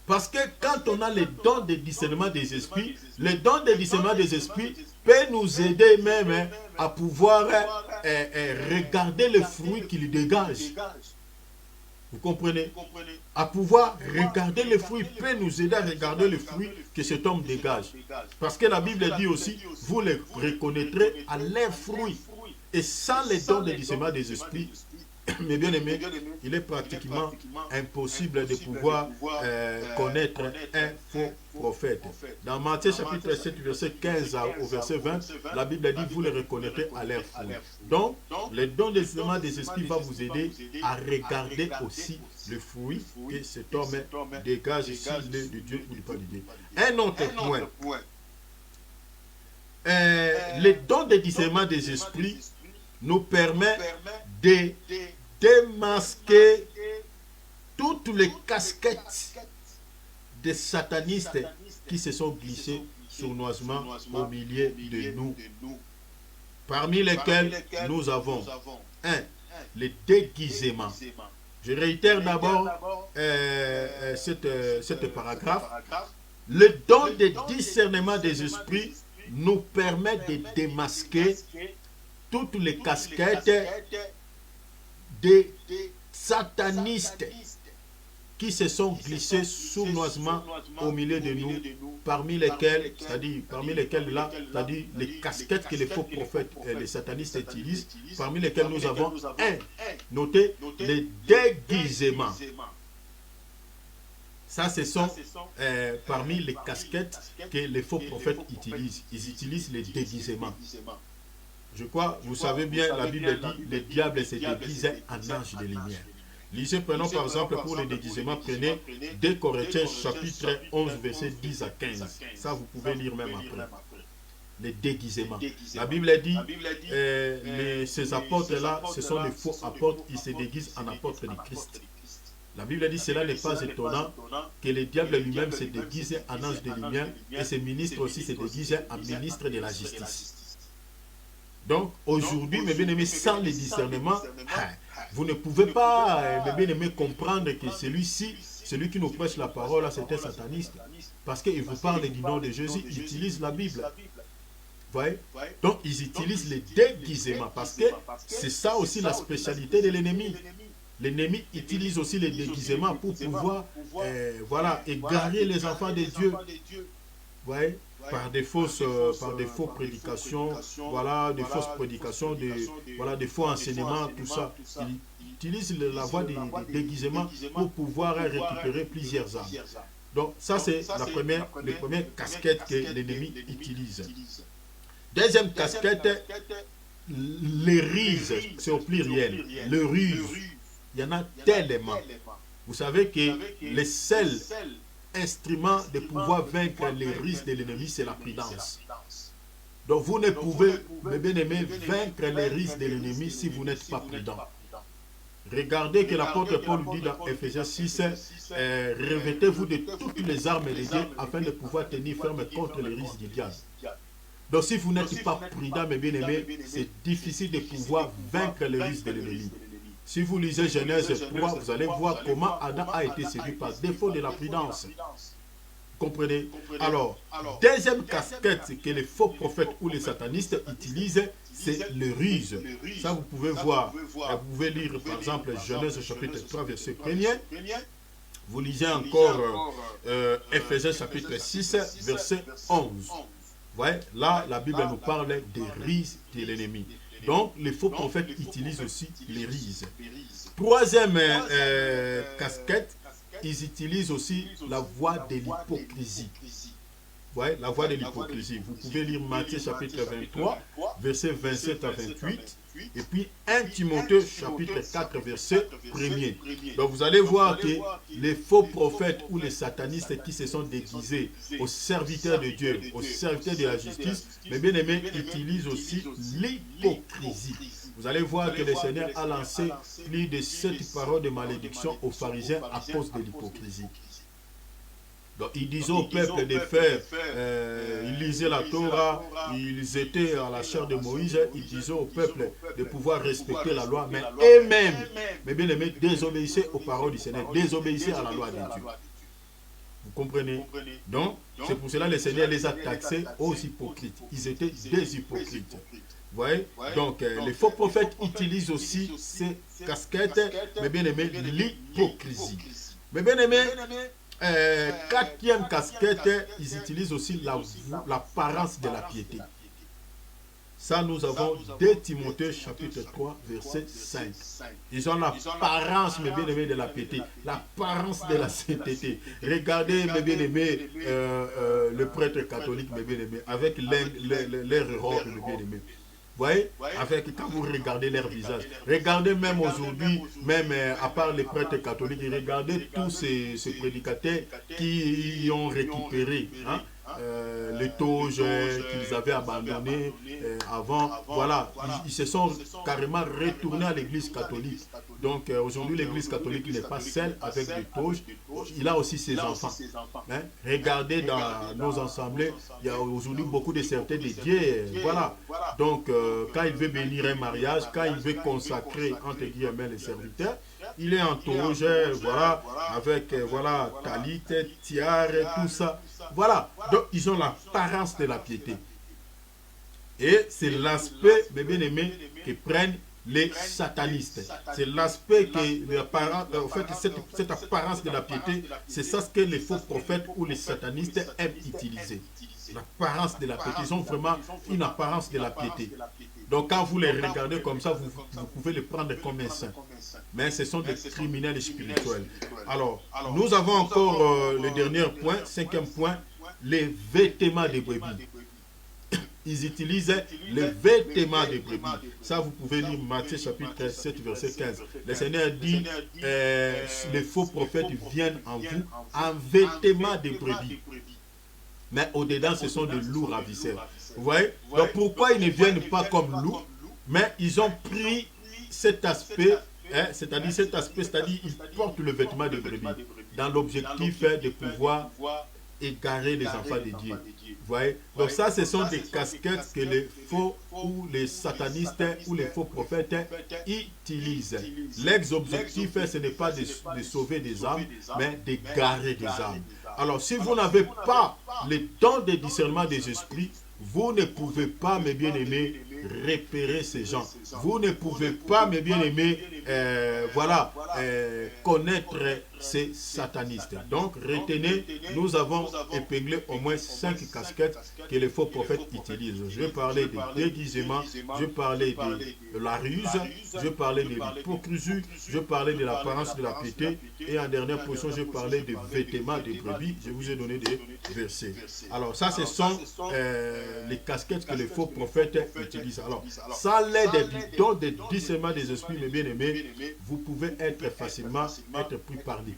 Parce que quand on a les dons de discernement des esprits, les dons de discernement des esprits peuvent nous aider même à pouvoir regarder le fruit qu'il dégage. Vous comprenez? À pouvoir regarder le fruit, peut nous aider à regarder le fruit que cet homme dégage. Parce que la Bible dit aussi, vous les reconnaîtrez à leurs fruits. Et sans les dons de discernement des esprits, mes bien-aimés, il est pratiquement impossible de pouvoir connaître un faux prophète. Dans Matthieu chapitre 7, verset 15 au verset 20, la Bible dit, vous les reconnaîtrez à leurs fruits. Donc, les dons de discernement des esprits vont vous aider à regarder aussi le fruit que cet homme dégage ici, de Dieu ou pas de Dieu. Un autre point. Les dons de discernement des esprits nous permettent de démasquer toutes les casquettes des satanistes qui se sont glissés sournoisement au milieu de nous. Parmi lesquels nous avons 1. Le déguisement. Je réitère d'abord cette paragraphe. Le don de discernement des esprits nous permet de démasquer toutes les casquettes des satanistes qui se sont glissés sournoisement au milieu de nous, parmi lesquels, c'est-à-dire les casquettes que les faux prophètes et les satanistes utilisent, parmi lesquels nous avons notez les déguisements. Ça, ce sont parmi les casquettes que les faux prophètes utilisent. Ils utilisent les déguisements. Je crois, vous savez bien, la Bible dit, le diable se déguise en ange de lumière. Lisez, prenons par exemple pour les déguisements, prenez 2 Corinthiens chapitre 11, verset 10 à 15. Ça, vous pouvez lire même après. Les déguisements. La Bible dit, ces apôtres-là, ce sont les faux apôtres, ils se déguisent en apôtres de Christ. La Bible dit, cela n'est pas étonnant que le diable lui-même se déguise en ange de lumière et ses ministres aussi se déguisent en ministres de la justice. Donc, aujourd'hui, mes bien-aimés, sans le discernement, vous ne pouvez pas, mes bien-aimés, comprendre que celui-ci, celui qui nous prêche la parole, c'est un sataniste. Parce qu'il vous parle du nom de Jésus, il utilise la Bible. Vous voyez? Donc, ils utilisent les déguisements parce que c'est ça aussi la spécialité de l'ennemi. L'ennemi utilise aussi les déguisements pour pouvoir, voilà, égarer les enfants de Dieu. Ouais, par des faux prédications, voilà, des fausses prédications, voilà, des faux enseignements, tout ça. Il utilise la voie des déguisements pour pouvoir récupérer plusieurs âmes. Donc, ça, c'est les premières casquettes que l'ennemi utilise. Deuxième casquette, les ruses, c'est au pluriel, le ruse. Il y en a tellement. Vous savez que les seuls instruments de pouvoir vaincre les ruses de l'ennemi, c'est la prudence. Donc, vous ne pouvez, mes bien-aimés, vaincre les ruses de l'ennemi si vous n'êtes pas prudent. Regardez que l'apôtre Paul dit dans Ephésiens 6, revêtez-vous de toutes les armes de Dieu afin de pouvoir tenir ferme contre les ruses du diable. Donc si vous n'êtes pas prudent, mes bien-aimés, c'est difficile de pouvoir vaincre les ruses de l'ennemi. Si vous lisez Genèse 3, vous allez voir comment Adam a été séduit par défaut de la prudence. Comprenez? Alors, deuxième casquette que les faux prophètes ou les satanistes utilisent, c'est le ruse. Ça, vous pouvez voir. Vous pouvez lire, par exemple, Genèse chapitre 3, verset 1er. Vous lisez encore Ephésiens chapitre 6, verset 11. Vous voyez, là, la Bible nous parle des ruses de l'ennemi. Donc, les faux prophètes utilisent aussi les ruses. Troisième casquette, ils utilisent aussi la voie de l'hypocrisie. Ouais, la voie de l'hypocrisie. Vous pouvez lire Matthieu chapitre 23, versets 27 à 28. Et puis 1 Timothée chapitre 4, verset 1er. Donc vous allez voir que les faux prophètes ou les satanistes qui se sont déguisés aux serviteurs de Dieu, aux serviteurs de la justice, mais bien aimés, utilisent aussi l'hypocrisie. Vous allez voir que le Seigneur a lancé plus de 7 paroles de malédiction aux pharisiens à cause de l'hypocrisie. Donc, ils disaient au peuple de faire, ils lisaient la Torah, ils étaient à la chair de Moïse, ils disaient au peuple de pouvoir respecter la loi, mais eux-mêmes, mais bien aimés, désobéissaient aux paroles du Seigneur, désobéissaient à la loi de Dieu. Vous comprenez? Donc, c'est pour cela que le Seigneur les a taxés aux hypocrites. Ils étaient des hypocrites. Vous voyez? Donc, les faux prophètes utilisent aussi ces casquettes, mais bien aimés, l'hypocrisie. Mais bien aimés, quatrième casquette, ils utilisent aussi l'apparence de la piété. Ça, nous avons 2 Timothée chapitre 3, verset 5. Ils ont l'apparence, mes bien-aimés, de la piété, l'apparence de la sainteté. Regardez, mes bien-aimés, le prêtre catholique, mes bien-aimés, avec leur robe, mes bien-aimés. Vous voyez, quand vous regardez leur visage, regardez même aujourd'hui, même à part les prêtres catholiques, regardez tous ces prédicateurs qui ont récupéré les toges qu'ils avaient abandonnées avant. Voilà, ils se sont carrément retournés à l'église catholique. Donc aujourd'hui, l'église catholique n'est pas seule avec des toges, il a aussi ses enfants. Regardez dans nos assemblées, il y a aujourd'hui beaucoup de certains dédiés. Voilà. Donc quand il veut bénir un mariage, quand il veut consacrer entre guillemets les serviteurs, il est en toge, voilà, avec voilà, talit, tiare, tout ça. Voilà. Donc ils ont l'apparence de la piété. Et c'est l'aspect, mes bien-aimés, que prennent les satanistes. C'est l'aspect que, en fait, cette apparence de la piété, c'est ça ce que les faux prophètes ou les satanistes aiment utiliser. L'apparence de la piété. Ils ont vraiment une apparence de la piété. Donc quand vous les regardez comme ça, vous pouvez les prendre comme un saint. Mais ce sont des criminels spirituels. Alors, nous avons encore le dernier point, 5e point, les vêtements des brebis. Ils utilisent les vêtements des brebis. Ça, vous pouvez lire Matthieu chapitre 7, verset 15. Le Seigneur dit, les faux prophètes viennent en vous en vêtements de brebis. Mais au-dedans, ce sont des loups ravisseurs. Vous voyez? Donc, pourquoi ils ne viennent pas comme loups? Mais ils ont pris cet aspect, c'est-à-dire ils portent le vêtement de brebis dans l'objectif de pouvoir égarer les enfants de Dieu. Vous voyez? Donc ça, ce sont des casquettes que les faux ou les satanistes ou les faux prophètes utilisent. L'ex-objectif, ce n'est pas de sauver des âmes, mais d'égarer des âmes. Alors, si vous n'avez pas le don de discernement des esprits, vous ne pouvez pas, mes bien-aimés, repérer ces gens. Vous ne pouvez pas, mes bien-aimés, voilà, connaître ces satanistes. Donc, retenez, nous avons épinglé au moins 5 casquettes que les faux prophètes utilisent. Je vais parler des déguisements, je vais parler de la ruse, je vais parler de l'hypocrisie, je vais parler de l'apparence de la piété, et en dernière position, je vais parler des vêtements des brebis. Je vous ai donné des versets. Alors, ça, ce sont les casquettes que les faux prophètes utilisent. Alors, sans l'aide du don de discernement des esprits, mes bien-aimés, vous pouvez être facilement être pris par les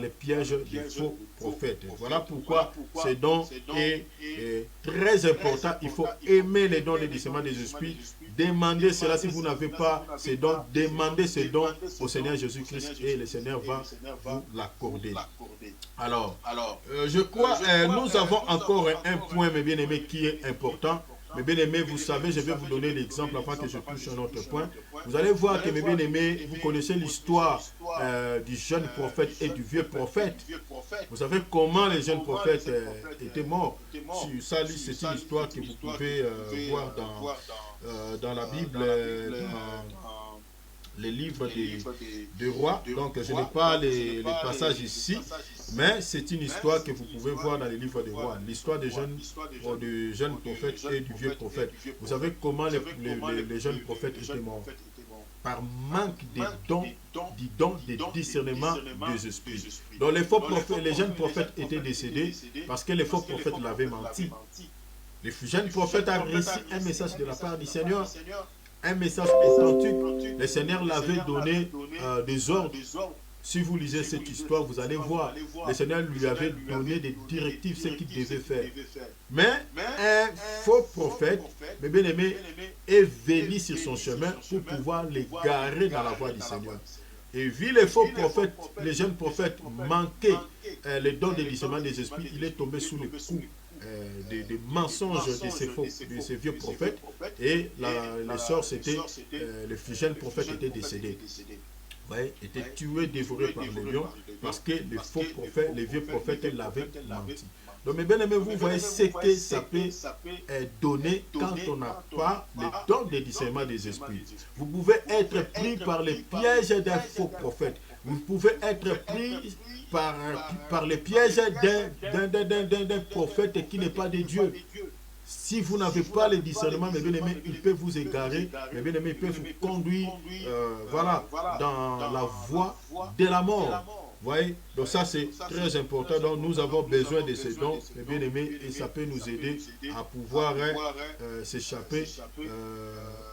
pièges des faux prophètes. Voilà pourquoi ce don est très important. Il faut aimer les dons de discernement des esprits. Demandez cela si vous n'avez pas ces dons. Demandez ces dons au Seigneur Jésus-Christ et le Seigneur va vous l'accorder. Alors, je crois nous avons encore un point, mes bien-aimés, qui est important. Mes bien-aimés, vous savez, je vais vous donner l'exemple avant que je touche un autre point. Vous allez voir que, mes bien-aimés, vous connaissez l'histoire du jeune prophète et du vieux prophète. Vous savez comment les jeunes prophètes étaient morts. Ça, c'est une histoire que vous pouvez voir dans la Bible, dans les livres des rois. Donc, je n'ai pas les passages ici, mais c'est une histoire que vous pouvez voir dans les livres des rois. L'histoire des jeunes prophètes et du vieux prophète. Vous savez comment les jeunes prophètes étaient morts? Par manque des dons, des discernements des esprits. Donc, les faux prophètes, les jeunes prophètes étaient décédés parce que les faux prophètes l'avaient menti. Les jeunes prophètes ont reçu un message de la part du Seigneur. Un message authentique. Le Seigneur l'avait donné des ordres. Si vous lisez cette histoire, vous allez voir, le Seigneur lui avait donné des directives, ce qu'il devait faire. Mais un faux prophète, mes bien-aimés, est venu sur son chemin pour pouvoir l'égarer dans la voie du Seigneur. Et vu les faux prophètes, les jeunes prophètes manquaient les dons de discernement des esprits, il est tombé sous le coup des mensonges de ces vieux prophètes, et les sorts, les jeunes prophètes étaient décédés. Ouais, étaient tués, dévorés par les lions, parce que les faux prophètes, les vieux prophètes l'avaient menti. Donc, mes bien-aimés, vous voyez ce que ça peut donner quand on n'a pas les dons de discernement des esprits. Vous pouvez être pris par les pièges d'un faux prophète. Vous pouvez être pris par les pièges d'un prophète qui n'est pas de Dieu. Si vous n'avez pas le discernement, mes bien-aimés, il peut vous égarer, mes bien-aimés, il peut vous conduire voilà, dans la voie de la mort. Vous voyez? Donc ça, c'est très important. Donc nous avons besoin de ces dons, mes bien-aimés, et ça peut nous aider à pouvoir s'échapper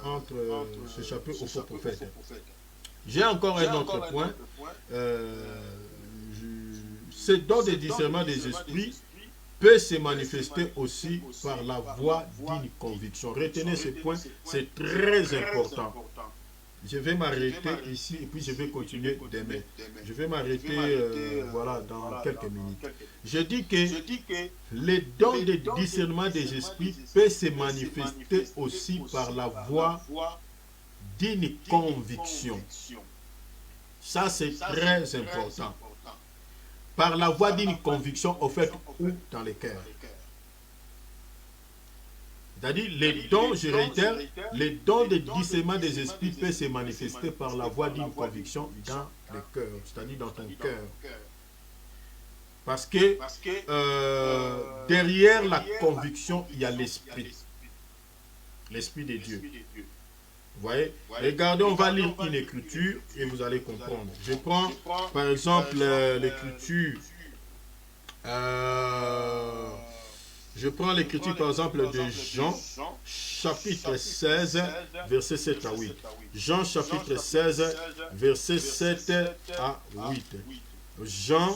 aux faux prophètes. J'ai encore un autre point. Ce don de discernement des esprits peut se manifester aussi par la voie d'une conviction. Retenez ce point, c'est très important. Je vais m'arrêter ici et puis je vais continuer demain. Je vais m'arrêter voilà, dans quelques minutes. Je dis que les dons de discernement des esprits peut se manifester aussi par la voie d'une conviction. Ça, c'est très important. Par la voie d'une conviction, au fait, ou dans les cœurs. C'est-à-dire, les dons, je réitère, les dons de discernement des esprits peuvent se manifester par la voie d'une conviction dans le cœur, c'est-à-dire dans ton cœur. Parce que derrière la conviction, il y a l'esprit. L'esprit de Dieu. Vous voyez? Regardez, on va lire une écriture et vous allez comprendre. Je prends par exemple l'écriture. Je prends l'écriture par exemple de Jean, chapitre 16, verset 7 à 8. Jean, chapitre 16, verset 7 à 8. Jean,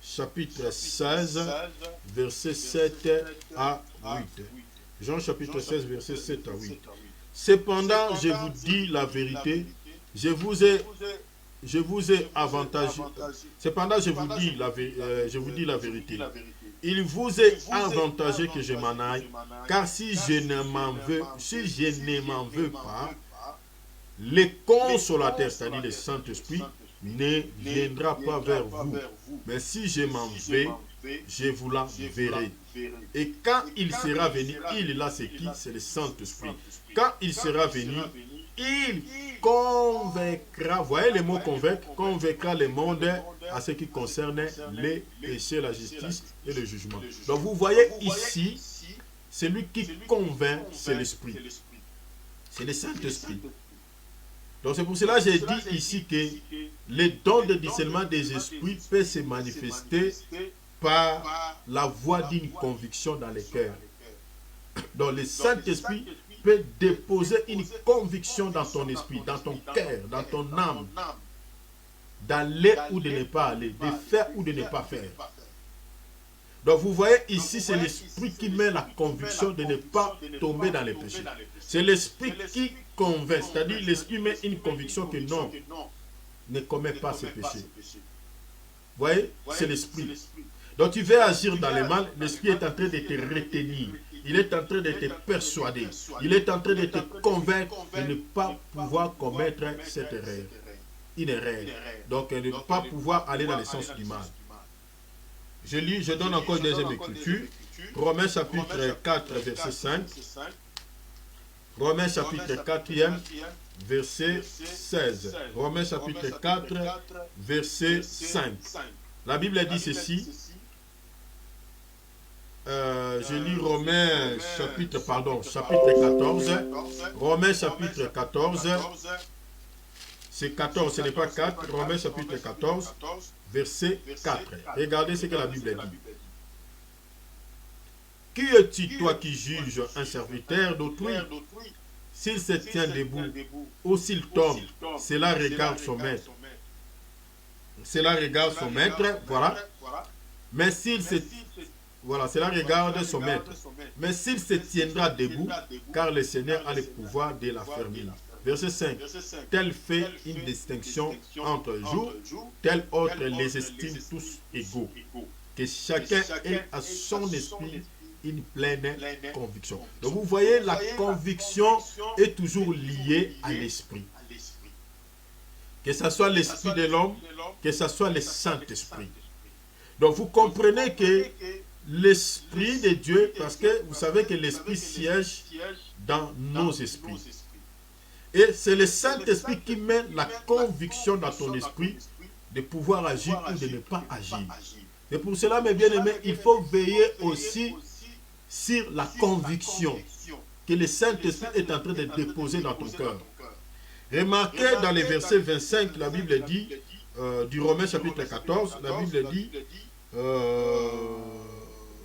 chapitre 16, verset 7 à 8. Jean, chapitre 16, verset 7 à 8. Cependant, je vous dis la vérité, je vous ai avantagé. Cependant, je vous dis la vérité. Il vous est avantagé que je m'en aille, car si je ne m'en veux pas, le consolateur, c'est-à-dire le Saint-Esprit, ne viendra pas vers vous. Mais si je m'en vais, je vous l'enverrai. Et quand il sera venu, il est là, c'est qui? C'est le Saint-Esprit. Quand il sera venu, il convaincra, voyez le mot convaincre, convaincra le monde à ce qui concerne les péchés, la justice et le jugement. Donc vous voyez ici, celui qui convainc, c'est l'Esprit. C'est le Saint-Esprit. Donc c'est pour cela que j'ai dit ici que les dons de discernement des esprits peuvent se manifester par la voie d'une conviction dans les cœurs. Donc le Saint-Esprit peut déposer une conviction dans ton esprit, dans ton cœur, dans ton âme, d'aller ou de ne pas aller, de faire ou de ne pas faire. Donc vous voyez ici, c'est l'Esprit qui met la conviction de ne pas tomber dans les péchés. C'est l'Esprit qui convainc, c'est-à-dire l'Esprit met une conviction que non, ne commets pas ce péché. Vous voyez, c'est l'Esprit. Donc tu veux agir dans le mal, l'Esprit est en train de te retenir. Il est en train de te persuader. Il est en train de te convaincre de ne pas pouvoir commettre cette erreur. Une erreur. Donc de ne pas pouvoir aller dans le sens du mal. Je donne encore une deuxième écriture. Romains chapitre 4, verset 5. Romains chapitre 4, verset 16. Romains chapitre 4, verset 5. La Bible dit ceci. Je lis Romains chapitre 14. Romains chapitre 14. C'est 14, ce n'est pas 4. Romains chapitre 14, verset 4. Regardez ce que la Bible dit. Qui es-tu, toi, qui juges un serviteur d'autrui? S'il se tient debout ou s'il tombe, cela regarde son maître. Cela regarde son maître, voilà. Mais s'il se... Voilà, cela regarde son maître. Mais s'il se tiendra debout, car le Seigneur a le pouvoir de l'affermir. Verset 5. Tel fait une distinction entre jours, tel autre les estime tous égaux. Que chacun ait à son esprit une pleine conviction. Donc vous voyez, la conviction est toujours liée à l'esprit. Que ce soit l'esprit de l'homme, que ce soit le Saint-Esprit. Donc vous comprenez que l'Esprit de Dieu, parce que vous savez que l'Esprit siège dans nos esprits. Et c'est le Saint-Esprit qui met la conviction dans ton esprit de pouvoir agir ou de ne pas agir. Et pour cela, mes bien-aimés, il faut veiller aussi sur la conviction que le Saint-Esprit est en train de déposer dans ton cœur. Remarquez dans les versets 25, la Bible dit, du Romains chapitre 14, la Bible dit,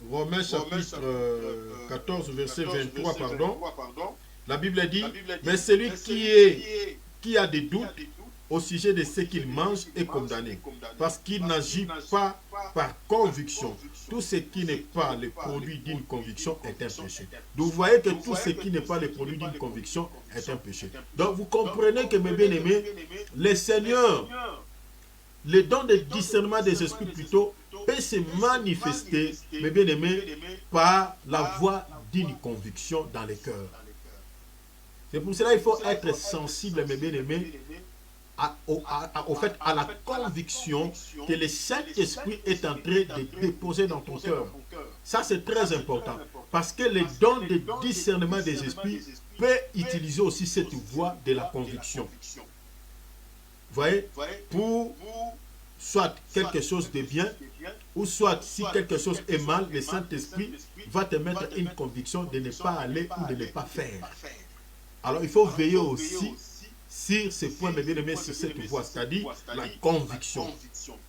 Romains chapitre 14, verset 23, pardon. La Bible dit, mais celui qui a des doutes au sujet de ce qu'il mange est condamné, parce qu'il n'agit pas par conviction. Tout ce qui n'est pas le produit d'une conviction est un péché. Donc vous voyez que tout ce qui n'est pas le produit d'une conviction est un péché. Donc vous comprenez que, mes bien-aimés, le Seigneur, le don de discernement des esprits plutôt, peut se manifester, mes bien-aimés, par la voie d'une conviction dans les cœurs. C'est pour cela qu'il faut être sensible, mes bien-aimés, au fait, à la conviction que le Saint-Esprit est en train de déposer dans ton cœur. Ça, c'est très important. Parce que le don de discernement des esprits peut utiliser aussi cette voie de la conviction. Vous voyez, pour soit quelque chose de bien, ou soit si quelque chose est mal, le Saint-Esprit va te mettre une conviction de ne pas aller ou de ne pas faire. Alors il faut veiller aussi sur ce point, mes bien-aimés, sur cette voie, c'est-à-dire la conviction.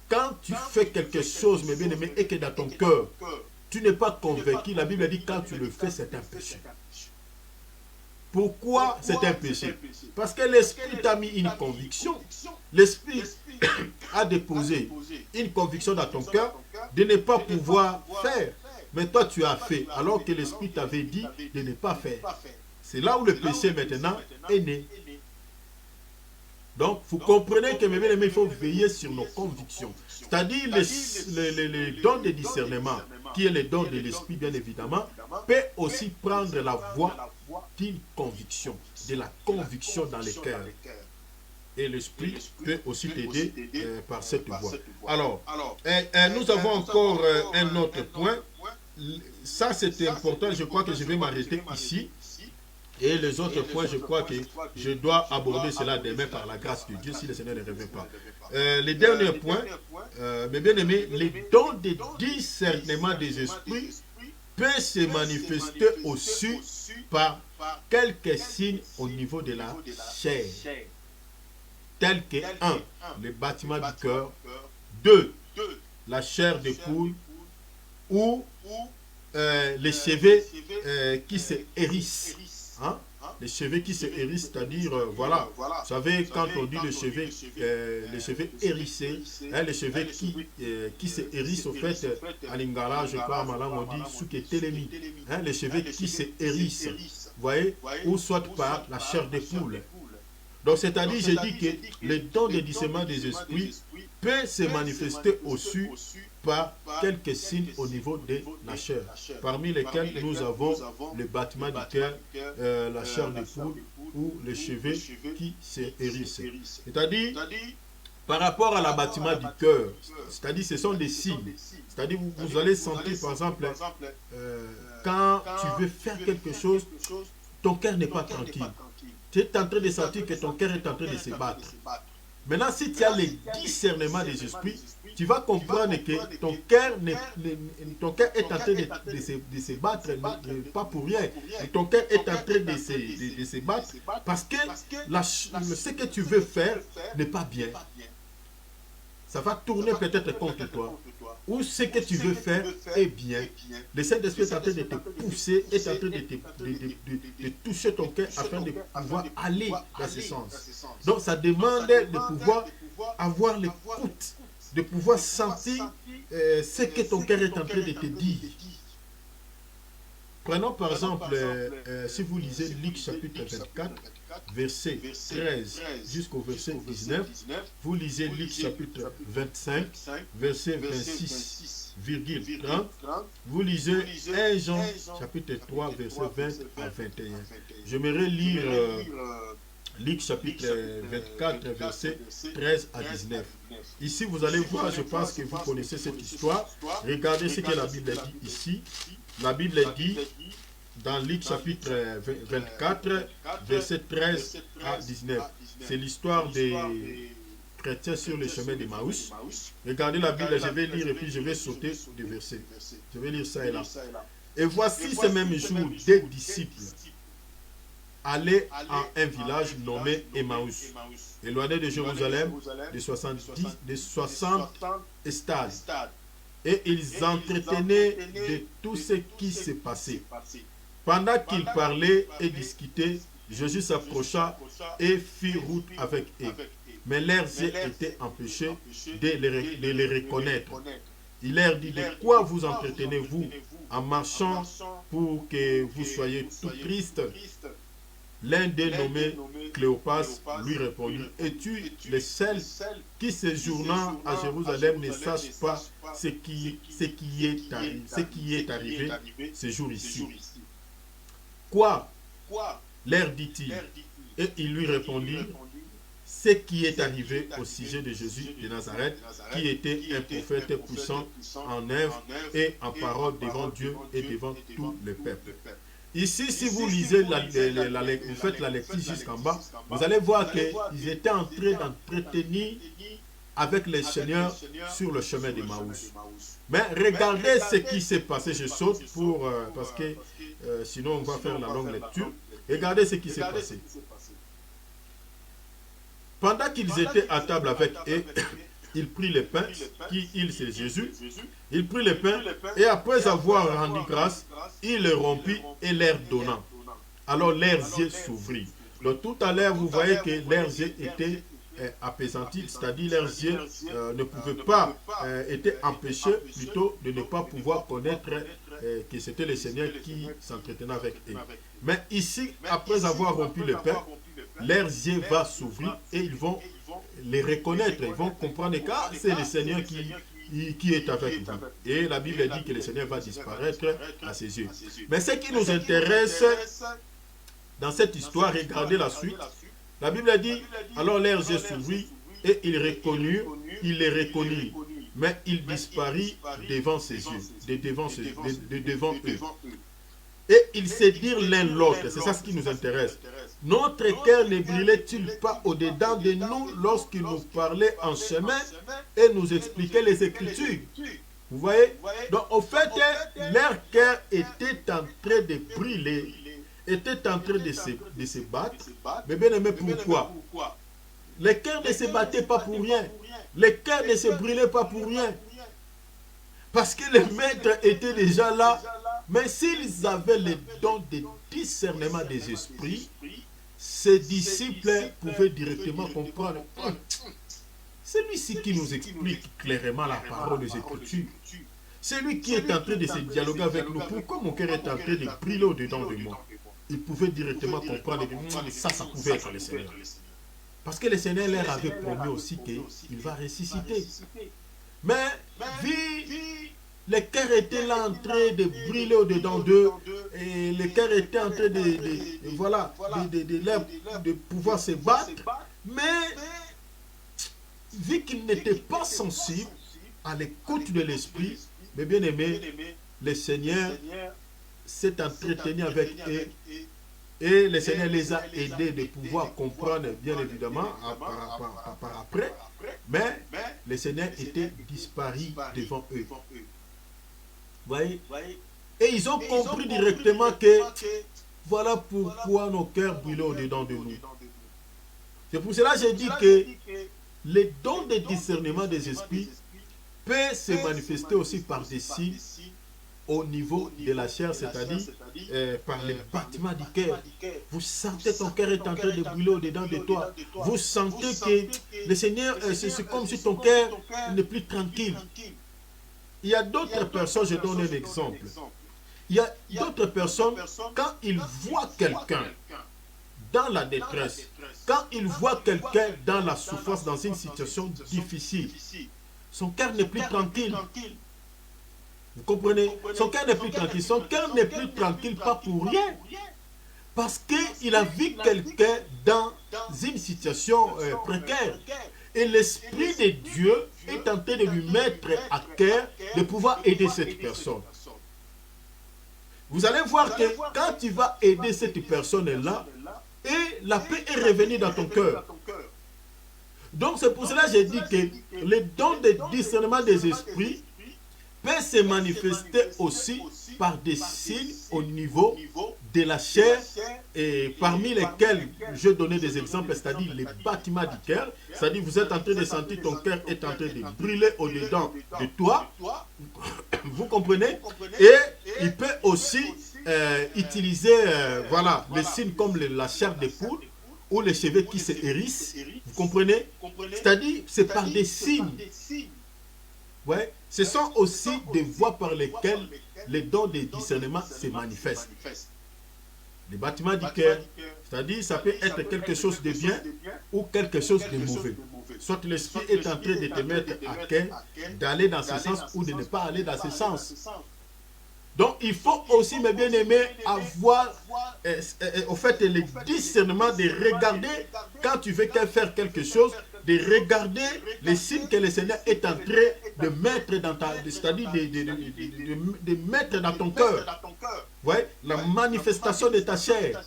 Quand tu fais quelque chose, mes bien-aimés, et que dans ton cœur, tu n'es pas convaincu, la Bible dit quand tu le fais, c'est un péché. Pourquoi c'est un péché? Parce que l'Esprit t'a mis une conviction. L'Esprit a déposé une conviction dans ton cœur de ne pas pouvoir faire. Mais toi, tu as fait, alors que l'Esprit t'avait dit de ne pas faire. C'est là où le péché maintenant est né. Donc, vous comprenez que, mes bien-aimés, il faut veiller sur nos convictions. C'est-à-dire, le don de discernement, qui est le don de l'Esprit, bien évidemment, peut aussi prendre la voie d'une conviction, de la conviction dans les cœurs. Et l'Esprit peut aussi t'aider par cette voie. Alors, nous avons encore un autre point. Ça, c'est important. Je crois que je vais m'arrêter ici. Et les autres points, je crois que je dois aborder cela demain par la grâce de Dieu si le Seigneur ne revient pas. Les derniers points, mes bien-aimés, les dons de discernement des esprits peuvent se manifester aussi par quelques signes au niveau de la chair, tels que 1. Le battement du cœur, 2. La chair de poule, ou les cheveux qui se hérissent. Hein? Les cheveux qui se hérissent, c'est-à-dire, voilà, vous savez, quand on dit les cheveux hérissés, hein, les cheveux qui se hérissent, au fait, à Lingala, je crois, à Malang, on dit souke telemi, hein, les cheveux qui se hérissent, vous voyez, ou soit par la chair de poule. Donc, c'est-à-dire, j'ai dit que le don de discernement des esprits peut se manifester aussi par quelques signes au niveau de la chair, parmi lesquels nous avons le battement du cœur, la chair de poule ou les cheveux qui se hérissent. C'est-à-dire, par rapport à l'abattement du cœur, c'est-à-dire ce sont des signes. C'est-à-dire vous allez sentir, par exemple, quand tu veux faire quelque chose, ton cœur n'est pas tranquille. Tu es en train de sentir que ton cœur est en train de se battre. Maintenant, si tu as le discernement des esprits, tu vas comprendre que ton cœur est en train de se battre, pas pour rien. Ton cœur est en train de se battre parce que ce que tu veux faire n'est pas bien. Ça va tourner peut-être contre toi. Ou ce que tu veux faire est bien. Le Saint-Esprit est en train de te pousser, est en train de toucher ton cœur afin de pouvoir aller dans ce sens. Donc ça demande de pouvoir avoir l'écoute, de pouvoir sentir ce que ton cœur est en train de te dire. Prenons par exemple, si vous lisez Luc chapitre 24, verset 13 jusqu'au verset 19, vous lisez Luc chapitre 25, verset 26,30, vous lisez 1 Jean chapitre 3, verset 20 à 21. J'aimerais lire Luc chapitre 24, verset 13 à 19. Ici, vous allez voir, je pense que vous connaissez cette histoire. Regardez ce que la Bible dit ici. La Bible dit dans Luc chapitre 24, verset 13 à 19. C'est l'histoire des chrétiens sur le chemin d'Emmaüs. Regardez la Bible, je vais lire et puis je vais sauter des versets. Je vais lire ça et là. Et voici ce même jour, des disciples allaient à un village nommé Emmaüs, éloigné de Jérusalem de 60 stades. Et ils entretenaient de tout ce qui se passait. Pendant qu'ils parlaient et discutaient, Jésus s'approcha et fit route avec eux. Mais leurs yeux étaient empêchés de les reconnaître. Il leur dit, de quoi vous entretenez-vous en marchant pour que vous soyez tout tristes? L'un d'eux nommé Cléopas lui répondit, es-tu le seul qui séjournant à Jérusalem ne sache pas ce qui est arrivé ce jour ici? Quoi? Leur dit-il. Et il lui répondit, ce qui est arrivé au sujet de Jésus de Nazareth, qui était un prophète puissant en œuvre et en parole devant Dieu et devant tout le peuple. Ici, si vous lisez, vous faites la lecture jusqu'en bas, vous allez voir qu'ils étaient en train d'entretenir avec le Seigneur sur le chemin d'Emmaüs. Mais regardez ce qui s'est passé. Je saute parce que sinon on va faire la longue lecture. Regardez ce qui s'est passé. Pendant qu'ils étaient à table avec eux, il prit le pain, c'est Jésus, il prit le pain et après avoir rendu grâce, il le rompit et leur donna. Alors leurs yeux s'ouvrirent. Donc tout à l'heure, vous voyez que leurs yeux étaient apaisantis, c'est-à-dire leurs yeux ne pouvaient pas, étaient empêchés plutôt de ne pas pouvoir connaître que c'était le Seigneur qui s'entretenait avec eux. Mais ici, après avoir rompu le pain, leurs yeux vont s'ouvrir et ils vont les reconnaître, ils vont comprendre que c'est le Seigneur qui est avec vous. Et la Bible dit que le Seigneur va disparaître à ses yeux. Mais ce qui nous intéresse dans cette histoire, regardez la suite. La Bible dit, alors leurs yeux s'ouvrirent et ils les reconnurent, mais il disparut devant ses yeux, devant eux. Et ils se dirent l'un l'autre, c'est ça ce qui nous intéresse. Notre cœur ne brûlait-il pas au-dedans de nous lorsqu'il nous parlait en chemin et nous expliquait les Écritures? Vous voyez? Donc, au fait, leur cœur était en train de brûler, était en train de se battre. Mais bien aimé, pourquoi? Les cœurs ne se battaient pas pour rien. Les cœurs ne se brûlaient pas pour rien. Parce que les maîtres étaient déjà là. Mais s'ils avaient le don de discernement des esprits, ces disciples pouvaient directement comprendre. C'est lui-ci qui nous explique clairement la parole des Écritures. C'est lui qui est en train de se dialoguer avec nous. Pourquoi mon cœur est en train de brûler au-dedans de moi? Il pouvait directement comprendre que ça pouvait être le Seigneur. Parce que le Seigneur leur avait promis aussi qu'il va ressusciter. Mais vu le cœur était là en train de brûler au-dedans d'eux, et le cœur était en train de pouvoir se battre, mais vu qu'ils n'étaient pas sensibles à l'écoute de l'Esprit, mais bien aimé, le Seigneur s'est entretenu avec eux et le Seigneur les a aidés de pouvoir comprendre, bien évidemment, par après, mais le Seigneur était disparu devant eux. Voyez? Et ils ont compris directement que voilà pourquoi nos cœurs brûlaient au-dedans de nous. C'est pour cela que j'ai dit que le don de discernement des esprits peut se manifester aussi par des signes au niveau de la chair, c'est-à-dire par les battements du cœur. Vous sentez ton cœur est en train de brûler au-dedans de toi. Vous sentez que le Seigneur, c'est comme si ton cœur n'est plus tranquille. Il y a d'autres personnes, je donne un exemple. Il y a d'autres personnes, quand ils voient quelqu'un dans la détresse, quand ils voient quelqu'un dans la souffrance, dans une situation difficile, son cœur n'est plus tranquille. Vous comprenez? Son cœur n'est plus tranquille. Son cœur n'est plus tranquille, pas pour rien. Parce qu'il a vu quelqu'un dans une situation précaire. Et l'Esprit de Dieu est en train de lui mettre à cœur de pouvoir aider cette personne. Vous allez voir que quand tu vas aider cette personne-là, et la paix est revenue dans ton cœur. Donc c'est pour cela que j'ai dit que le don de discernement des esprits peut se manifester aussi par des signes au niveau de la chair, et parmi lesquels je donnais des exemples, c'est-à-dire les battements du cœur, c'est-à-dire vous êtes en train de sentir ton cœur est en train de brûler au-dedans de toi, vous comprenez? Et il peut aussi utiliser voilà, les signes comme la chair de poule ou les cheveux qui se hérissent, vous comprenez? C'est-à-dire c'est par des signes. Ouais. Ce sont aussi des voies par lesquelles les dons de discernement se manifestent. Les battements du cœur, c'est-à-dire ça peut être quelque chose de bien ou quelque chose de mauvais. Soit l'esprit est en train de te mettre à cœur d'aller dans ce sens ou de ne pas aller dans ce sens. Donc il faut aussi, mes bien-aimés, avoir au fait le discernement de regarder quand tu veux faire quelque chose, de regarder les signes que le Seigneur est en train de mettre dans ta, c'est-à-dire de mettre dans ton cœur. Ouais, la manifestation de ta chair.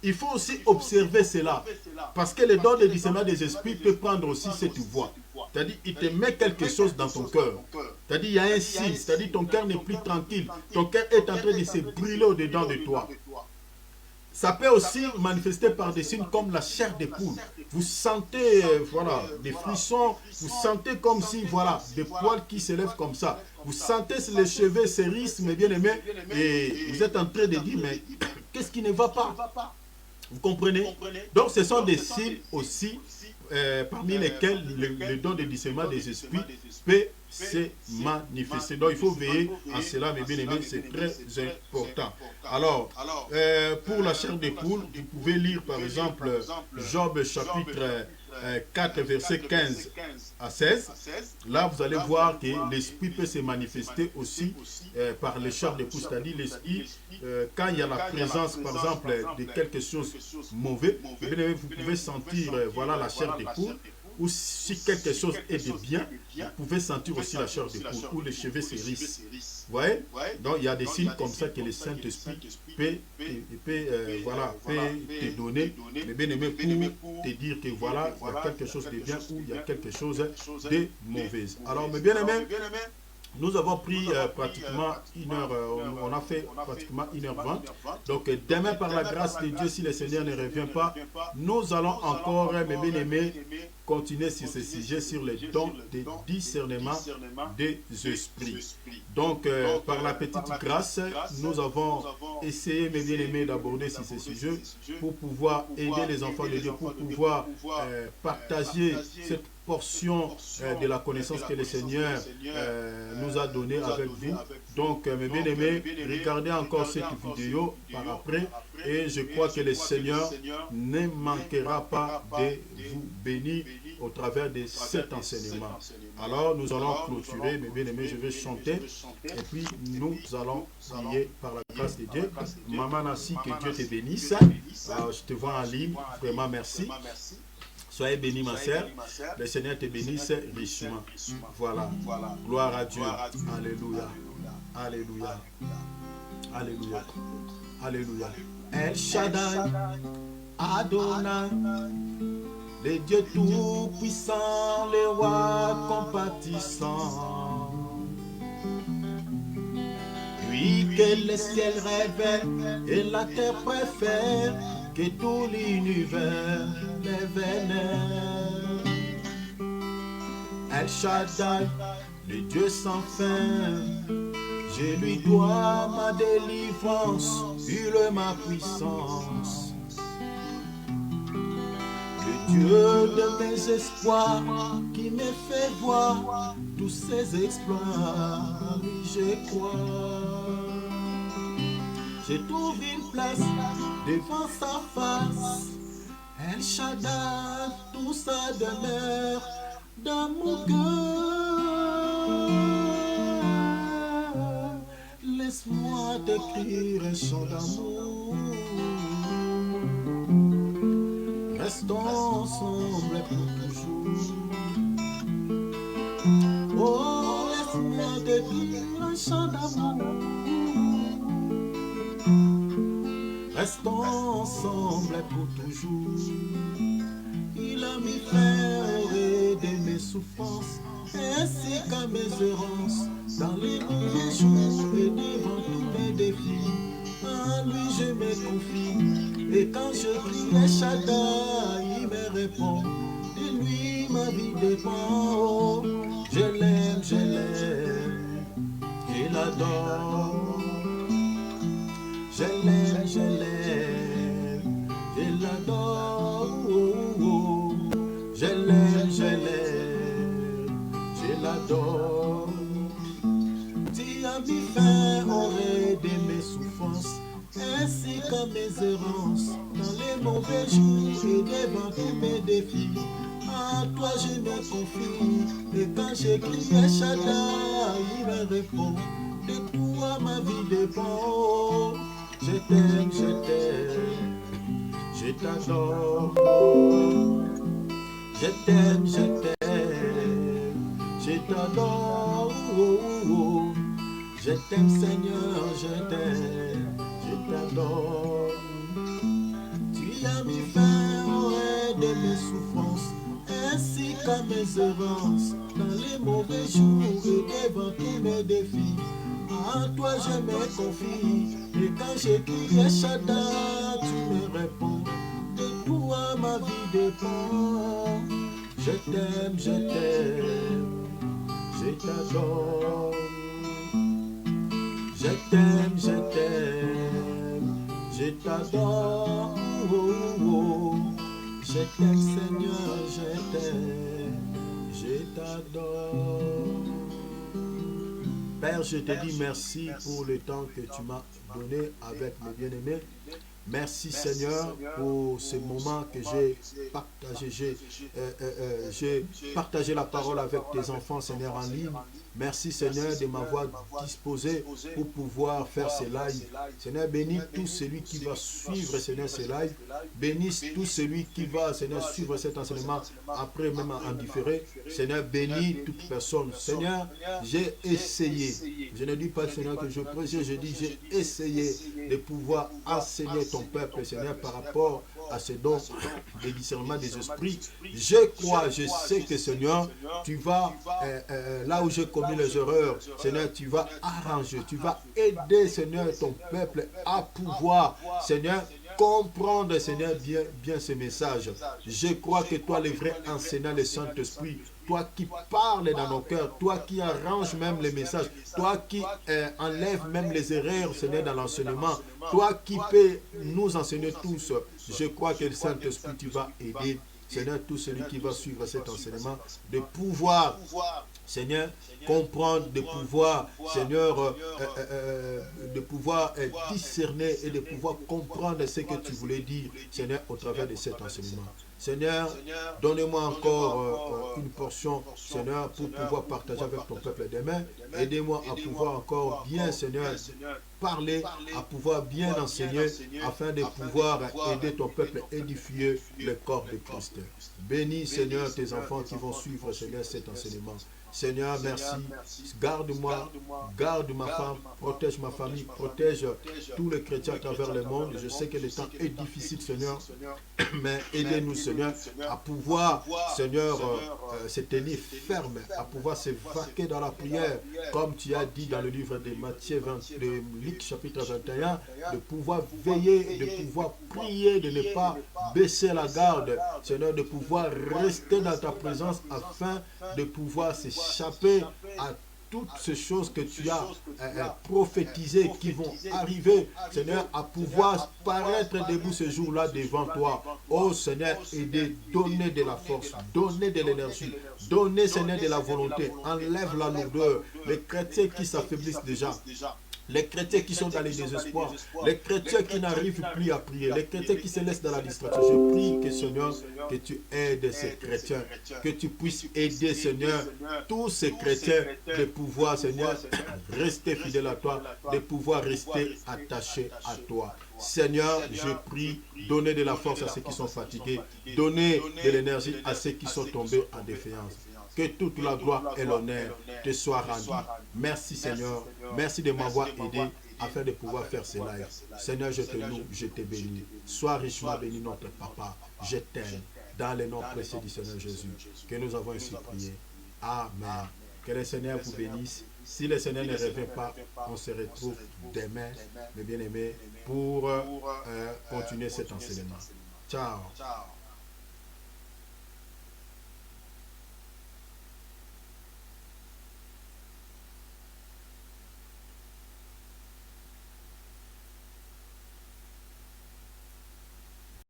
Il faut aussi observer cela. Parce que le don de discernement des esprits peut prendre aussi cette voie. C'est-à-dire, il te met quelque chose dans ton cœur. C'est-à-dire, il y a un signe. C'est-à-dire, ton cœur n'est plus tranquille. Ton cœur est en train de se brûler au-dedans de toi. Ça peut aussi manifester par des signes comme la chair de poule. Vous sentez, voilà, des frissons. Vous sentez comme si, voilà, des poils qui se lèvent comme ça. Vous sentez les cheveux s'hérissent, mes bien-aimés. Et vous êtes en train de dire, mais qu'est-ce qui ne va pas? Vous comprenez? Donc, ce sont des signes aussi parmi lesquels le don de discernement des esprits peut se manifester. Donc, il faut veiller à cela, mes bien-aimés, c'est très important. Alors, pour la chair de poule, vous pouvez lire par exemple Job chapitre 4, verset 15 à 16. Là, vous allez voir que l'esprit peut se manifester aussi par les chairs de poule, c'est-à-dire l'esprit, quand il y a la présence, par exemple, de quelque chose de mauvais, vous pouvez sentir voilà, la chair de poule, ou si quelque chose est de bien, vous pouvez sentir aussi la chair de poule, ou les cheveux s'hérissent. Vous voyez? Donc, il y a des signes comme ça que le Saint-Esprit peut te donner, mais bien aimé, pour te dire que voilà, il y a quelque chose de bien ou il y a quelque chose de mauvais. Alors, mes bien-aimés, nous avons pris pratiquement une heure, on a fait pratiquement 1h20. Donc demain, par la grâce de Dieu, si le Seigneur ne revient pas, nous allons encore, mes bien-aimés, continuer sur ce sujet, sur les dons de discernement des esprits. Donc, par la petite grâce, nous avons essayé, mes bien-aimés, d'aborder sur ce sujet pour pouvoir aider les enfants de Dieu, pour pouvoir partager cette portion de la connaissance que le Seigneur nous a donnée avec vous. Donc, mes bien-aimés, regardez encore cette vidéo par après et je crois que le Seigneur ne manquera pas de vous bénir au travers de cet enseignement. Alors, nous allons clôturer, mes bien-aimés, je vais chanter et puis nous allons prier par la grâce de Dieu. Maman Nassi, que Dieu te bénisse. Alors, je te vois en ligne, vraiment merci. Soyez bénis, ma sœur. Le Seigneur te bénisse richement. Voilà. Gloire à Dieu. Alléluia. Alléluia. Alléluia. Alléluia. El Shaddai, Adonai, le Dieu tout-puissant, le roi compatissant. Lui que le ciel révèle et la terre préfère, que tout l'univers les vénère. El Shaddai, le Dieu sans fin, je lui dois ma délivrance, hurle ma puissance. Le Dieu de mes espoirs, qui me fait voir tous ses exploits, à lui je crois. Je trouve une place devant sa face, El Shaddai, tout ça demeure dans mon cœur. Laisse-moi t'écrire un chant d'amour. Restons ensemble pour toujours. Oh, laisse-moi t'écrire un chant d'amour. Restons ensemble pour toujours. Il a mis fin au ré de mes souffrances, ainsi qu'à mes errances, dans les mauvais jours et devant tous mes défis. À lui je me confie, et quand je crie El Shaddai, il me répond. De lui ma vie dépend. Oh, je l'aime, il adore. Je l'aime, je l'adore. Oh, oh. Je l'aime, je l'adore. Tu as mis fin au ré de mes souffrances, ainsi qu'à mes errances, dans les mauvais jours et devant tous mes défis. À toi je me confie, et quand j'écris El Shaddai, il me répond. De toi ma vie dépend. Je t'aime, je t'adore. Je t'aime, je t'adore. Oh, oh. Je t'aime Seigneur, je t'adore. Tu as mis fin au ré de mes souffrances, ainsi qu'à mes errances, dans les mauvais jours et devant tous mes défis. À toi je me confie, et quand j'écris El Shaddai, tu me réponds. De toi ma vie dépend. Je t'aime, je t'adore. Je t'aime, je t'adore. Oh, oh. Je t'aime Seigneur, je t'adore. Père, je te dis merci pour le temps que tu m'as donné avec mes bien-aimés. Merci Seigneur pour ce moment que j'ai partagé. J'ai partagé la parole avec tes enfants, Seigneur, en ligne. Merci Seigneur de m'avoir disposé pour pouvoir faire ces lives. Seigneur, bénis tout celui qui va suivre, Seigneur, ces lives. Bénis tout celui qui va, Seigneur, suivre cet enseignement après, même en différé. Seigneur, bénis toute personne. Seigneur, j'ai essayé. Je ne dis pas, Seigneur, que je prêche, je dis j'ai essayé de pouvoir enseigner ton peuple, Seigneur, par rapport à ce don de discernement des esprits. Je crois, je sais que, Seigneur, tu vas, là où j'ai commis les erreurs, Seigneur, tu vas arranger, tu vas aider, Seigneur, ton peuple à pouvoir, Seigneur, comprendre, Seigneur, bien ce message. Je crois que toi, le vrai enseignant, le Saint-Esprit, toi qui parles dans nos cœurs, toi qui arranges même les messages, toi qui enlèves même les erreurs, Seigneur, dans l'enseignement, toi qui peux nous enseigner tous, je crois que le Saint-Esprit, tu vas aider, Seigneur, tout celui qui va suivre cet enseignement, de pouvoir, Seigneur, comprendre, de pouvoir, Seigneur, de pouvoir discerner et de pouvoir comprendre ce que tu voulais dire, Seigneur, au travers de cet enseignement. Seigneur, donne-moi encore une portion, Seigneur, pour pouvoir partager avec ton peuple demain. Aidez-moi à pouvoir encore bien, Seigneur, parler, à pouvoir bien enseigner, afin de pouvoir aider ton peuple à édifier le corps de Christ. Bénis, Seigneur, tes enfants qui vont suivre, Seigneur, cet enseignement. Seigneur, merci. Garde-moi, garde ma femme, protège ma famille, protège tous les chrétiens à travers le monde. Je sais que le temps est difficile, Seigneur, mais aidez-nous, Seigneur, à pouvoir, Seigneur, se tenir ferme, à pouvoir se vaquer dans la prière, comme tu as dit dans le livre de Matthieu, de Luc chapitre 21, de pouvoir veiller, de pouvoir prier, de ne pas baisser la garde, Seigneur, de pouvoir rester dans ta présence afin de pouvoir s'échapper à toutes ces choses que tu as prophétisées qui vont arriver, Seigneur, à pouvoir paraître debout ce jour-là devant toi. Oh Seigneur, aidez, donnez de la force, donnez de l'énergie, donnez, Seigneur, de la volonté, enlève la lourdeur. Les chrétiens qui s'affaiblissent déjà, les chrétiens qui sont dans les désespoirs, les chrétiens qui n'arrivent plus à prier, les chrétiens qui se laissent dans la distraction. Je prie que, Seigneur, que tu aides ces chrétiens, que tu puisses aider, Seigneur, tous ces chrétiens de pouvoir, Seigneur, rester fidèles à toi, de pouvoir rester attachés à toi. Seigneur, je prie, donnez de la force à ceux qui sont fatigués, donnez de l'énergie à ceux qui sont tombés en défiance. Que toute la gloire et l'honneur te soient rendus. Merci Seigneur. Merci de m'avoir aidé afin de pouvoir faire ces lives. Seigneur, je te loue, je te bénis. Sois richement béni notre Papa. Je t'aime. Dans le nom précieux du Seigneur Jésus. Que nous avons ainsi prié. Amen. Que le Seigneur vous bénisse. Si le Seigneur ne revient pas, on se retrouve demain, mes bien-aimés, pour continuer cet enseignement. Ciao.